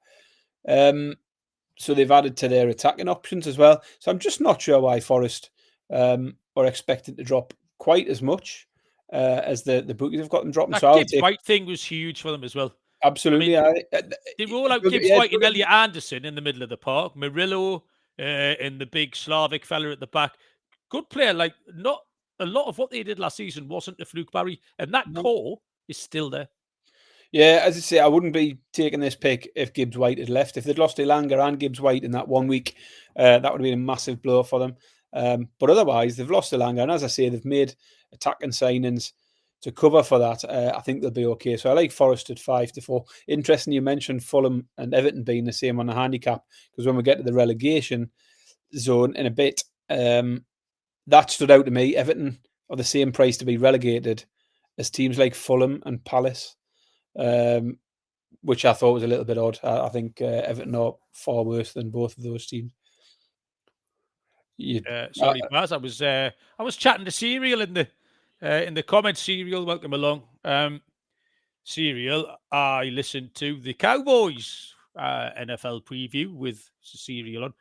So they've added to their attacking options as well. So I'm just not sure why Forest are expected to drop quite as much as the bookies have got them dropping. That Gibbs White thing was huge for them as well. Absolutely. They roll out Gibbs White and Elliot Anderson in the middle of the park. Murillo and the big Slavic fella at the back. Good player. Not a lot of what they did last season wasn't a fluke, Barry. And that core is still there. Yeah, as I say, I wouldn't be taking this pick if Gibbs White had left. If they'd lost Ilanga and Gibbs White in that 1 week, that would have been a massive blow for them. But otherwise, they've lost Ilanga. And as I say, they've made attacking signings to cover for that. I think they'll be okay. So I like Forest at 5-4. Interesting you mentioned Fulham and Everton being the same on the handicap, because when we get to the relegation zone in a bit, that stood out to me. Everton are the same price to be relegated as teams like Fulham and Palace, which I thought was a little bit odd. I think Everton are far worse than both of those teams. Sorry, Baz. I was chatting to Serial in the comments. Serial, welcome along. Serial, I listened to the Cowboys NFL preview with Serial on.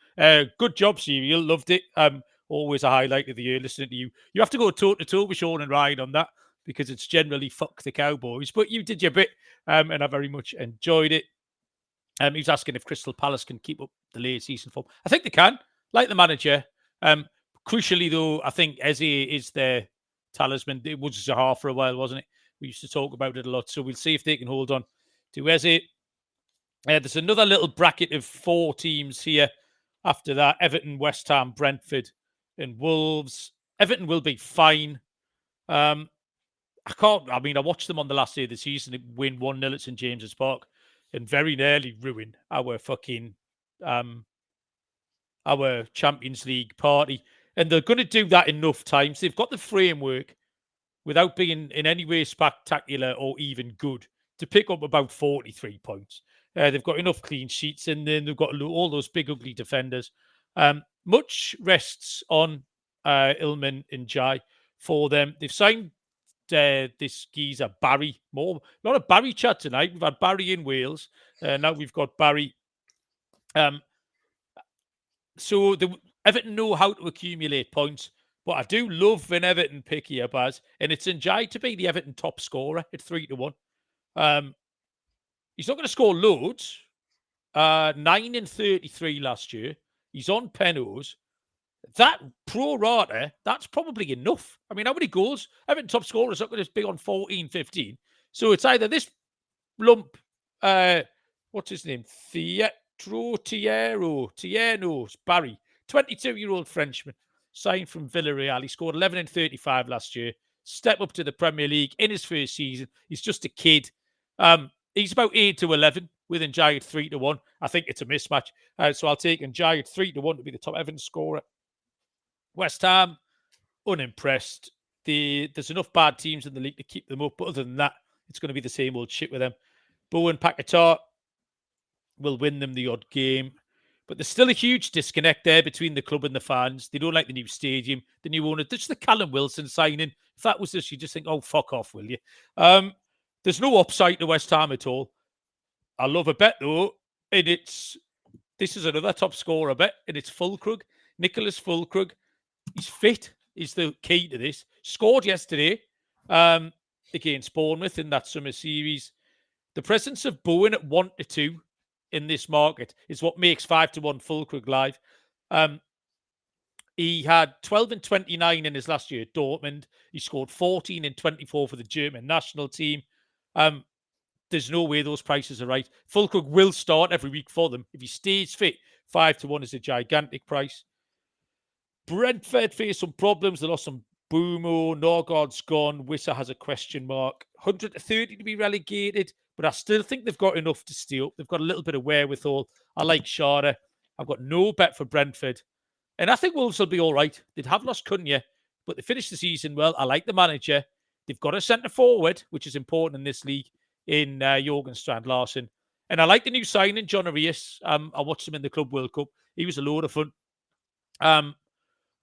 Good job, Serial. Loved it. Always a highlight of the year listening to you. You have to go toe-to-toe with Sean and Ryan on that, because it's generally fuck the Cowboys. But you did your bit, and I very much enjoyed it. He was asking if Crystal Palace can keep up the late season form. I think they can, like the manager. Crucially, though, I think Eze is their talisman. It was Zaha for a while, wasn't it? We used to talk about it a lot. So we'll see if they can hold on to Eze. There's another little bracket of 4 teams here after that. Everton, West Ham, Brentford and Wolves. Everton will be fine. I watched them on the last day of the season win 1-0 at St James's Park and very nearly ruin our our Champions League party. And they're going to do that enough times. They've got the framework without being in any way spectacular or even good to pick up about 43 points. They've got enough clean sheets and then they've got all those big, ugly defenders. Much rests on Ilman and Jai for them. They've signed this geezer, Barry. A lot of Barry chat tonight. We've had Barry in Wales. Now we've got Barry. So Everton know how to accumulate points. But I do love an Everton pick here, Baz. And it's Njai to be the Everton top scorer at 3-1. He's not going to score loads. 9 in 33 last year. He's on penalties. That pro rata, that's probably enough. I mean, how many goals? Everton top scorer is not going to be on 14, 15. So it's either this lump, what's his name? Tierno's Barry, 22-year-old Frenchman, signed from Villarreal. He scored 11 in 35 last year. Step up to the Premier League in his first season. He's just a kid. He's about 8-11 with Njai at 3-1. I think it's a mismatch. So I'll take Njai at 3-1 to be the top Everton scorer. West Ham, unimpressed. There's enough bad teams in the league to keep them up. But other than that, it's going to be the same old shit with them. Bowen Paquetá will win them the odd game. But there's still a huge disconnect there between the club and the fans. They don't like the new stadium, the new owner. Just the Callum Wilson signing. If that was this, you just think, oh, fuck off, will you? There's no upside to West Ham at all. I love a bet, though. And this is another top scorer bet, and it's Fulkrug. Nicholas Fulkrug. He's fit, is the key to this. Scored yesterday against Bournemouth in that summer series. The presence of Bowen at 1-2 in this market is what makes 5-1 Fulkrug live. He had 12 and 29 in his last year at Dortmund. He scored 14 and 24 for the German national team. There's no way those prices are right. Fulkrug will start every week for them. If he stays fit, 5-1 is a gigantic price. Brentford face some problems. They lost some Boomo. Norgard's gone. Wissa has a question mark. 130 to be relegated, but I still think they've got enough to stay up. They've got a little bit of wherewithal. I like Shara. I've got no bet for Brentford. And I think Wolves will be all right. They'd have lost Cunha, but they finished the season well. I like the manager. They've got a centre forward, which is important in this league, in Jorgen Strand Larsen. And I like the new signing, John Arias. I watched him in the Club World Cup. He was a load of fun.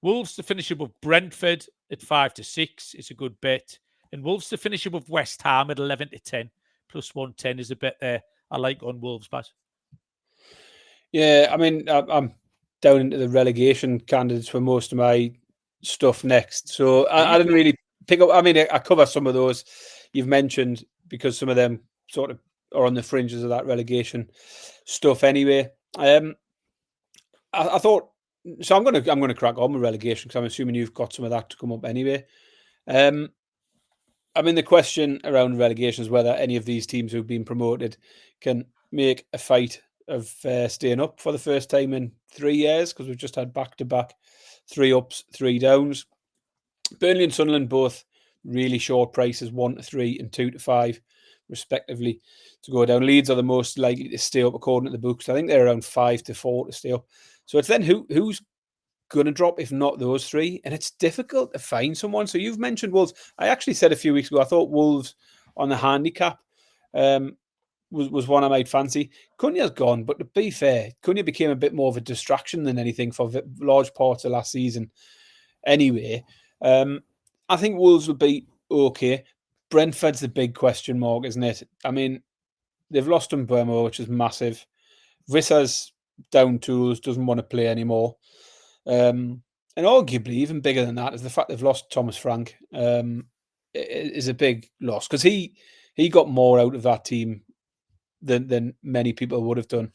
Wolves to finish above Brentford at 5-6 is a good bet. And Wolves to finish above West Ham at 11-10. Plus 110 is a bet there. I like on Wolves, Baz. Yeah, I mean, I'm down into the relegation candidates for most of my stuff next. So I didn't really pick up. I mean, I cover some of those you've mentioned because some of them sort of are on the fringes of that relegation stuff anyway. I thought, so I'm going to crack on with relegation because I'm assuming you've got some of that to come up anyway. I mean, the question around relegation is whether any of these teams who've been promoted can make a fight of staying up for the first time in 3 years, because we've just had back-to-back 3 ups, 3 downs. Burnley and Sunderland both really short prices, 1-3 and 2-5 respectively to go down. Leeds are the most likely to stay up according to the books. I think they're around 5-4 to stay up. So it's then who's going to drop if not those 3? And it's difficult to find someone. So you've mentioned Wolves. I actually said a few weeks ago I thought Wolves on the handicap was one I might fancy. Cunha's gone, but to be fair, Cunha became a bit more of a distraction than anything for large parts of last season. Anyway, I think Wolves will be okay. Brentford's the big question mark, isn't it? I mean, they've lost Mbeumo, which is massive. Vissa's down tools, doesn't want to play anymore. And arguably, even bigger than that, is the fact they've lost Thomas Frank. Is a big loss because he got more out of that team than many people would have done.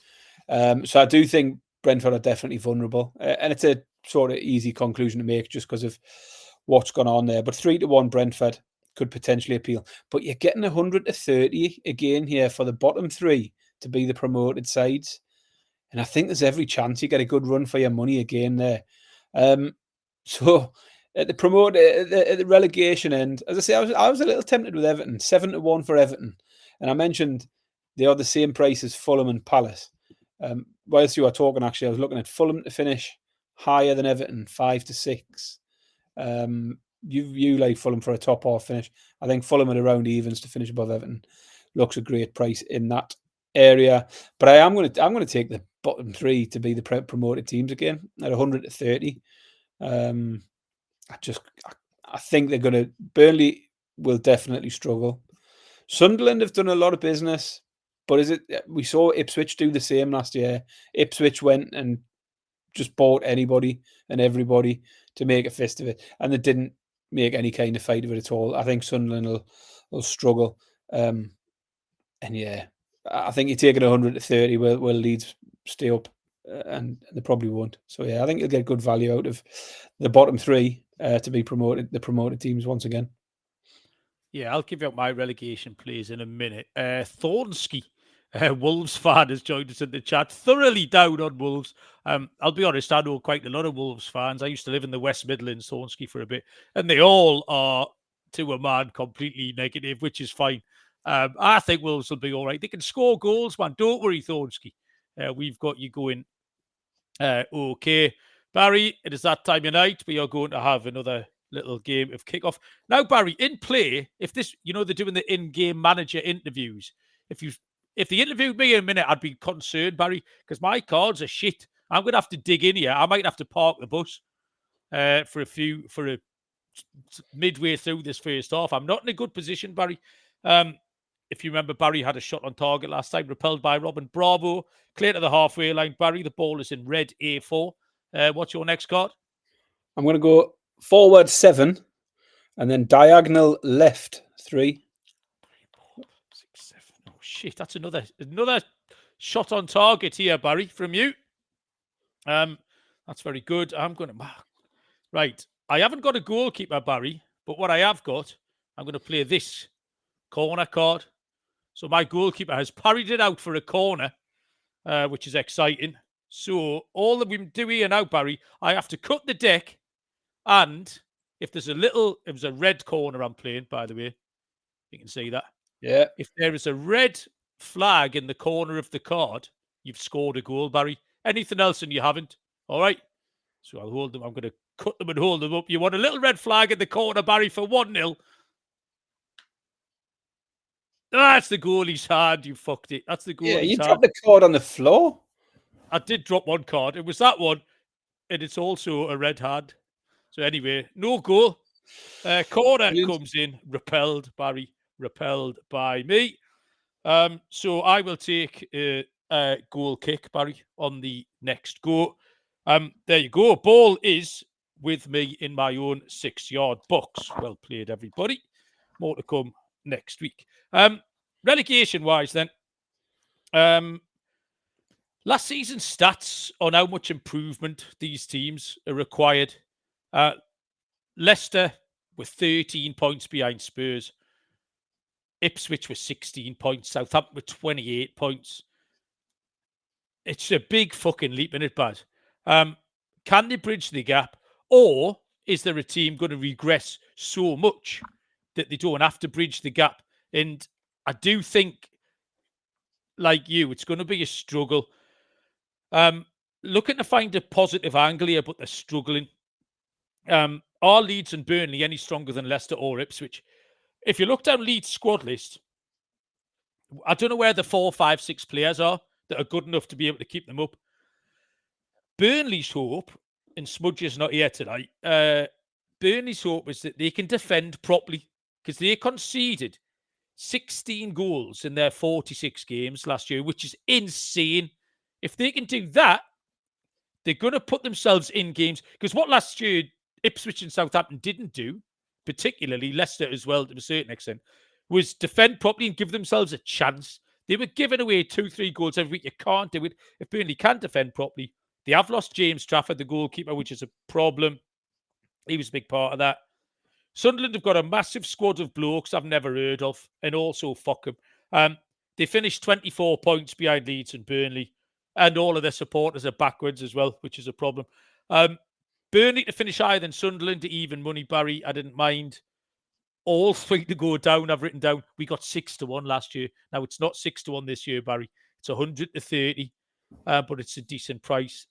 So I do think Brentford are definitely vulnerable, and it's a sort of easy conclusion to make just because of what's gone on there. But 3-1 Brentford could potentially appeal. But you're getting 100-30 again here for the bottom three to be the promoted sides. And I think there's every chance you get a good run for your money again there. So at the relegation end, as I say, I was a little tempted with Everton, 7-1 for Everton. And I mentioned they are the same price as Fulham and Palace. Whilst you were talking, actually, I was looking at Fulham to finish higher than Everton, 5-6. You like Fulham for a top half finish. I think Fulham at around evens to finish above Everton looks a great price in that area. But I'm going to take the bottom three to be the promoted teams again at 100-30. I think they're going to. Burnley will definitely struggle. Sunderland have done a lot of business, but we saw Ipswich do the same last year. Ipswich went and just bought anybody and everybody to make a fist of it, and they didn't make any kind of fight of it at all. I think Sunderland will struggle. And yeah, I think you're taking 100-30. Will Leeds stay up? And they probably won't. So yeah, I think you'll get good value out of the bottom three to be promoted, the promoted teams once again. Yeah, I'll give you my relegation plays in a minute. Thornsky, Wolves fan, has joined us in the chat. Thoroughly down on Wolves. I'll be honest, I know quite a lot of Wolves fans. I used to live in the West Midlands, Thornsky, for a bit, and they all are, to a man, completely negative, which is fine. I think Wolves will be all right. They can score goals, man. Don't worry, Thornsky. We've got you going okay. Barry, it is that time of night. We are going to have another little game of kickoff. Now, Barry, in play, if this, they're doing the in-game manager interviews. If they interviewed me in a minute, I'd be concerned, Barry, because my cards are shit. I'm going to have to dig in here. I might have to park the bus for a midway through this first half. I'm not in a good position, Barry. If you remember, Barry had a shot on target last time, repelled by Robin. Bravo. Clear to the halfway line, Barry. The ball is in red, A4. What's your next card? I'm going to go forward 7 and then diagonal left 3. 6, 7. Oh, shit. That's another shot on target here, Barry, from you. That's very good. I'm going to... Right. I haven't got a goalkeeper, Barry, but what I have got, I'm going to play this corner card. So my goalkeeper has parried it out for a corner, which is exciting. So all that we do here now, Barry, I have to cut the deck, and if there's it was a red corner I'm playing, by the way. You can see that. Yeah. If there is a red flag in the corner of the card, you've scored a goal, Barry. Anything else and you haven't. All right. So I'll hold them. I'm going to cut them and hold them up. You want a little red flag in the corner, Barry, for 1-0. That's the goalie's hand. You fucked it. That's the goalie's hand. Yeah, you dropped the card on the floor. I did drop one card. It was that one, and it's also a red hand. So anyway, no goal. Corner comes in, repelled, Barry, repelled by me. So I will take a goal kick, Barry, on the next go. There you go. Ball is with me in my own 6-yard box. Well played, everybody. More to come next week. Relegation-wise, then, last season's stats on how much improvement these teams are required. Leicester were 13 points behind Spurs. Ipswich were 16 points. Southampton were 28 points. It's a big fucking leap in it, Baz. Can they bridge the gap? Or is there a team going to regress so much that they don't have to bridge the gap? And I do think, like you, it's going to be a struggle. Looking to find a positive angle here, but they're struggling. Are Leeds and Burnley any stronger than Leicester or Ipswich? If you look down Leeds' squad list, I don't know where the 4, 5, 6 players are that are good enough to be able to keep them up. Burnley's hope, and Smudge is not here tonight, Burnley's hope is that they can defend properly, because they conceded 16 goals in their 46 games last year, which is insane. If they can do that, they're going to put themselves in games. Because what last year Ipswich and Southampton didn't do, particularly Leicester as well to a certain extent, was defend properly and give themselves a chance. They were giving away 2-3 goals every week. You can't do it. If Burnley can't defend properly, they have lost James Trafford, the goalkeeper, which is a problem. He was a big part of that. Sunderland have got a massive squad of blokes I've never heard of, and also fuck them. They finished 24 points behind Leeds and Burnley, and all of their supporters are backwards as well, which is a problem. Burnley to finish higher than Sunderland to even money, Barry, I didn't mind. All three to go down, I've written down. We got 6-1 last year. Now, it's not 6-1 this year, Barry. It's 100-30, but it's a decent price.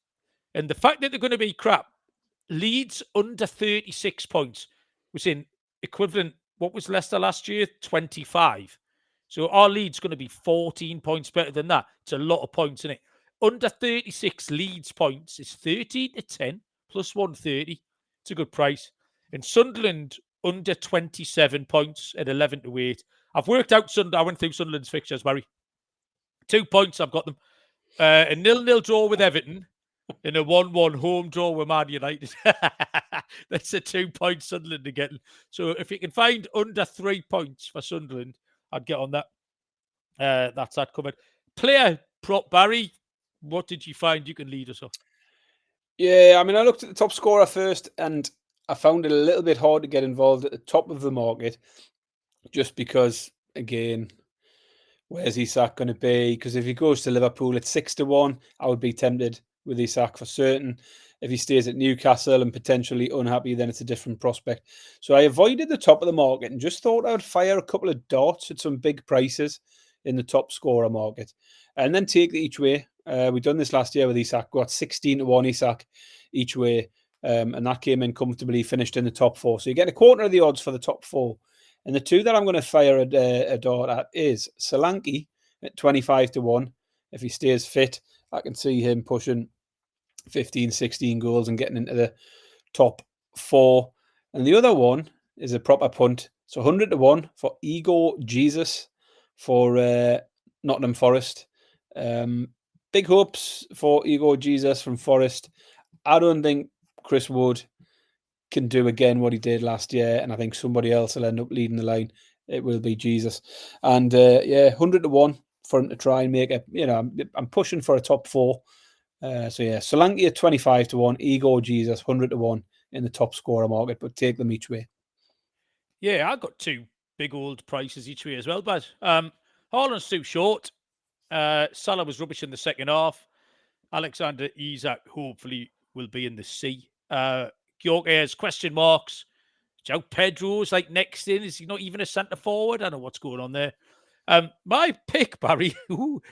And the fact that they're going to be crap, Leeds under 36 points was in equivalent. What was Leicester last year? 25. So our Leeds going to be 14 points better than that. It's a lot of points, isn't it? Under 36 Leeds points is 13-10 plus 130. It's a good price. And Sunderland under 27 points at 11-8. I've worked out Sunderland. I went through Sunderland's fixtures, Barry. 2 points, I've got them. A 0-0 draw with Everton and a 1-1 home draw with Man United. That's a 2 point Sunderland are getting. So if you can find under 3 points for Sunderland, I'd get on that. That's that covered. Player prop, Barry, what did you find? You can lead us off. Yeah, I mean, I looked at the top scorer first, and I found it a little bit hard to get involved at the top of the market, just because, again, where's Isak going to be? Because if he goes to Liverpool at 6-1, I would be tempted with Isak for certain. If he stays at Newcastle and potentially unhappy, then it's a different prospect. So I avoided the top of the market and just thought I would fire a couple of darts at some big prices in the top scorer market and then take it each way. We've done this last year with Isak. Got 16-1 Isak each way, and that came in comfortably, finished in the top 4. So you get a quarter of the odds for the top 4. And the two that I'm going to fire a dart at is Solanke at 25-1. If he stays fit, I can see him pushing 15, 16 goals and getting into the top 4. And the other one is a proper punt. So 100-1 for Igor Jesus for Nottingham Forest. Big hopes for Igor Jesus from Forest. I don't think Chris Wood can do again what he did last year, and I think somebody else will end up leading the line. It will be Jesus. And 100-1 for him to try and make it. I'm pushing for a top 4. Solanke at 25-1, Igor Jesus 100-1 in the top scorer market, but take them each way. Yeah, I got 2 big old prices each way as well, but Haaland's too short. Salah was rubbish in the second half. Alexander Isak hopefully will be in the C. Gyökeres question marks. Joe Pedro's like next in. Is he not even a centre forward? I don't know what's going on there. My pick, Barry,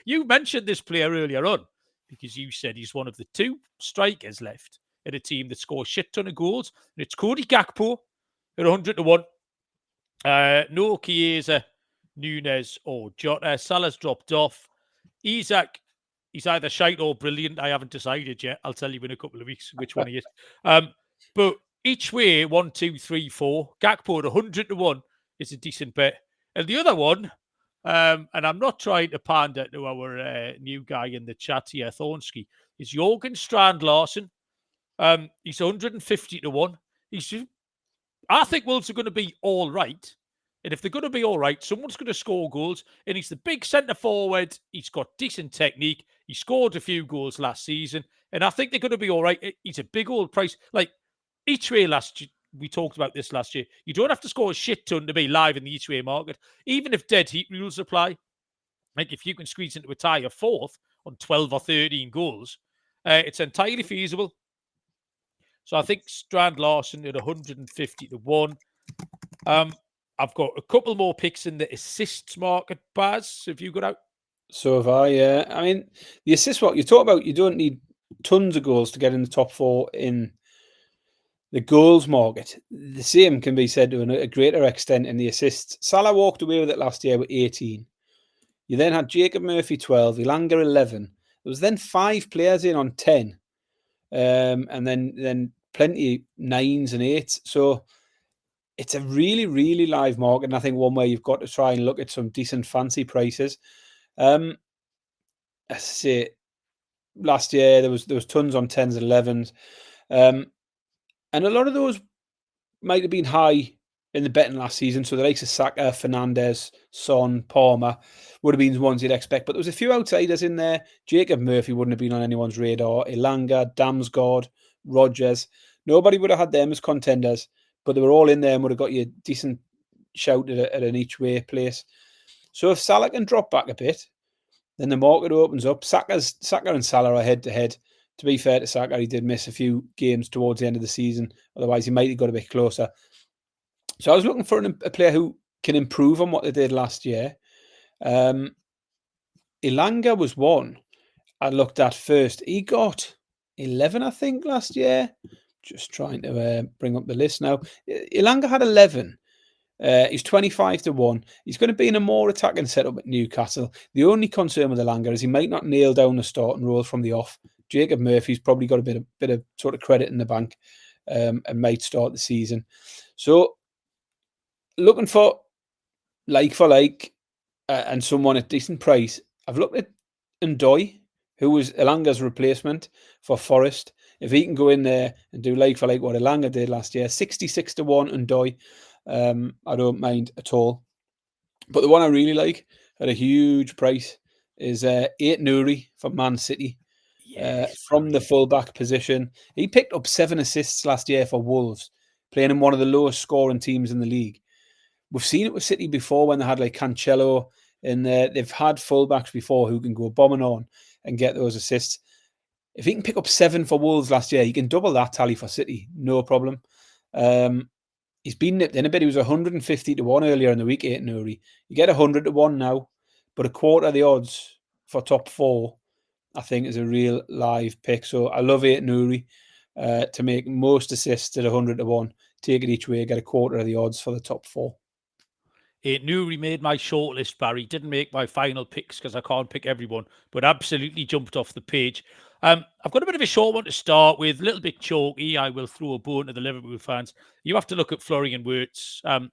you mentioned this player earlier on because you said he's one of the 2 strikers left at a team that scores a shit ton of goals. And it's Cody Gakpo at 100-1. No Chiesa, Nunes or Jota. Salah's dropped off. Isak, he's either shite or brilliant. I haven't decided yet. I'll tell you in a couple of weeks which one he is. But each way, 1, 2, 3, 4. Gakpo at 100-1 is a decent bet. And the other one, and I'm not trying to pander to our new guy in the chat here, Thornsky, is Jorgen Strand Larsen. He's 150-1. I think Wolves are going to be all right. And if they're going to be all right, someone's going to score goals. And he's the big centre forward. He's got decent technique. He scored a few goals last season. And I think they're going to be all right. He's a big old price. Like each way we talked about this last year. You don't have to score a shit ton to be live in the each way market. Even if dead heat rules apply. Like if you can squeeze into a tie of 4th on 12 or 13 goals, it's entirely feasible. So I think Strand Larsen at 150-1. I've got a couple more picks in the assists market, Baz. Have you got out? So have I, yeah. I mean, the assists, what you talk about, you don't need tons of goals to get in the top 4 in the goals market. The same can be said to a greater extent in the assists. Salah walked away with it last year with 18. You then had Jacob Murphy 12, Elanga 11. There was then 5 players in on 10. And then plenty 9s and 8s. So it's a really, really live market. And I think one way you've got to try and look at some decent fancy prices. I say last year there was tons on 10s and 11s. And a lot of those might have been high in the betting last season. So the likes of Saka, Fernandes, Son, Palmer would have been the ones you'd expect. But there was a few outsiders in there. Jacob Murphy wouldn't have been on anyone's radar. Elanga, Damsgaard, Rodgers. Nobody would have had them as contenders, but they were all in there and would have got you a decent shout at an each way place. So if Salah can drop back a bit, then the market opens up. Saka and Salah are head to head. To be fair to Saka, he did miss a few games towards the end of the season. Otherwise, he might have got a bit closer. So I was looking for a player who can improve on what they did last year. Elanga was one I looked at first. He got 11, I think, last year. Just trying to bring up the list now. Elanga had 11. He's 25 to 1. He's going to be in a more attacking setup at Newcastle. The only concern with Elanga is he might not nail down the starting role from the off. Jacob Murphy's probably got a bit of sort of credit in the bank and might start the season. So looking for like and someone at decent price. I've looked at Ndoye, who was Elanga's replacement for Forest. If he can go in there and do like for like what Elanga did last year, 66 to 1 Ndoye, I don't mind at all. But the one I really like at a huge price is Ait-Nouri for Man City. From the fullback position. He picked up 7 assists last year for Wolves, playing in one of the lowest scoring teams in the league. We've seen it with City before when they had like Cancelo, and they've had fullbacks before who can go bombing on and get those assists. If he can pick up 7 for Wolves last year, he can double that tally for City, no problem. He's been nipped in a bit. He was 150 to 1 earlier in the week, Ait-Nouri. You get 100 to 1 now, but a quarter of the odds for top 4, I think, is a real live pick. So I love Ait-Nouri to make most assists at 100 to 1. Take it each way, get a quarter of the odds for the top 4. Ait-Nouri made my shortlist, Barry. Didn't make my final picks because I can't pick everyone, but absolutely jumped off the page. I've got a bit of a short one to start with, a little bit chalky. I will throw a bone to the Liverpool fans. You have to look at Florian Wirtz, top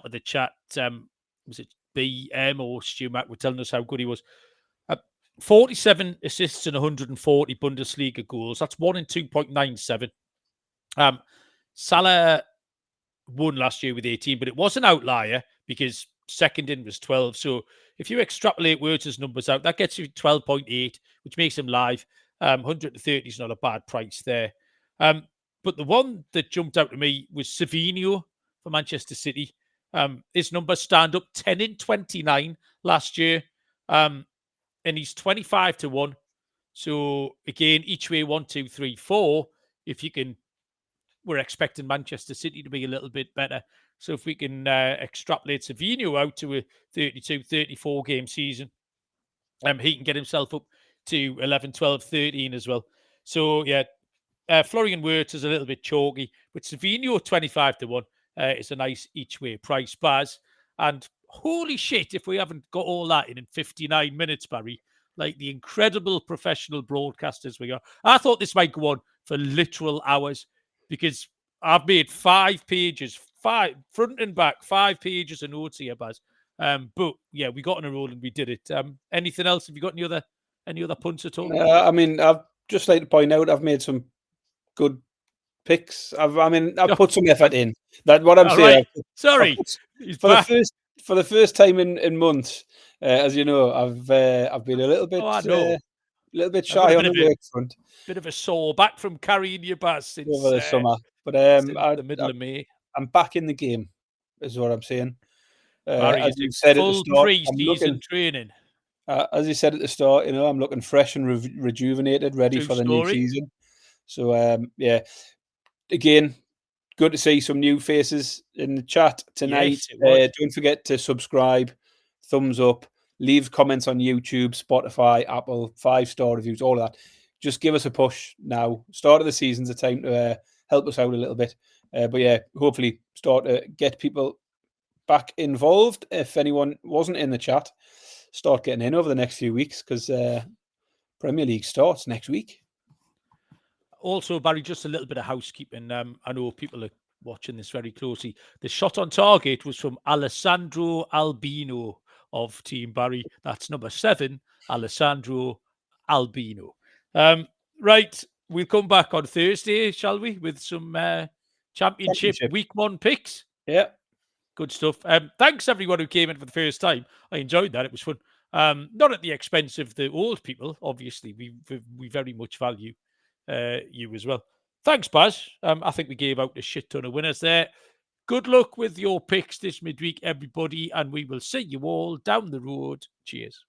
of the chat. Was it BM or Stu Mack were telling us how good he was? 47 assists and 140 Bundesliga goals. That's 1 in 2.97. Salah won last year with 18, but it was an outlier because second in was 12. So if you extrapolate Wirtz's numbers out, that gets you 12.8, which makes him live. 130 is not a bad price there. But the one that jumped out to me was Savinho for Manchester City. His numbers stand up 10 in 29 last year. And he's 25 to 1. So again, each way 1, 2, 3, 4. If you can, we're expecting Manchester City to be a little bit better. So if we can extrapolate Savinho out to a 32, 34 game season, he can get himself up to 11, 12, 13 as well. So yeah, Florian Wirtz is a little bit chalky, but Savinho 25 to 1 is a nice each way price, Baz. And holy shit, if we haven't got all that in 59 minutes, Barry, like the incredible professional broadcasters we are. I thought this might go on for literal hours because I've made 5 pages, 5 front and back, 5 pages of notes here, Baz. But yeah, we got on a roll and we did it. Anything else? Have you got any other punts at all? I mean, I'd just like to point out I've made some good picks. I've put some effort in. That's what I'm saying. Right. Sorry, for the first time in months, as you know, I've been a little bit shy on the work front. Bit of a sore back from carrying your bus since over the summer, but the middle of May. I'm back in the game, is what I'm saying. Barry, as you said at the start, pre-season training. As you said at the start, I'm looking fresh and rejuvenated, ready for the new season. So yeah, again, good to see some new faces in the chat tonight. Yes, don't forget to subscribe, thumbs up, leave comments on YouTube, Spotify, Apple, 5-star reviews, all of that. Just give us a push now. Start of the season's a time to help us out a little bit. But yeah, hopefully start to get people back involved. If anyone wasn't in the chat, start getting in over the next few weeks because Premier League starts next week. Also, Barry, just a little bit of housekeeping. I know people are watching this very closely. The shot on target was from Alessandro Albino of Team Barry. That's number 7, Alessandro Albino. Right, we'll come back on Thursday, shall we, with some championship week 1 picks. Yeah. Good stuff. Thanks everyone who came in for the first time. I enjoyed that. It was fun. Not at the expense of the old people. Obviously, we very much value you as well. Thanks, Baz. I think we gave out a shit ton of winners there. Good luck with your picks this midweek, everybody, and we will see you all down the road. Cheers.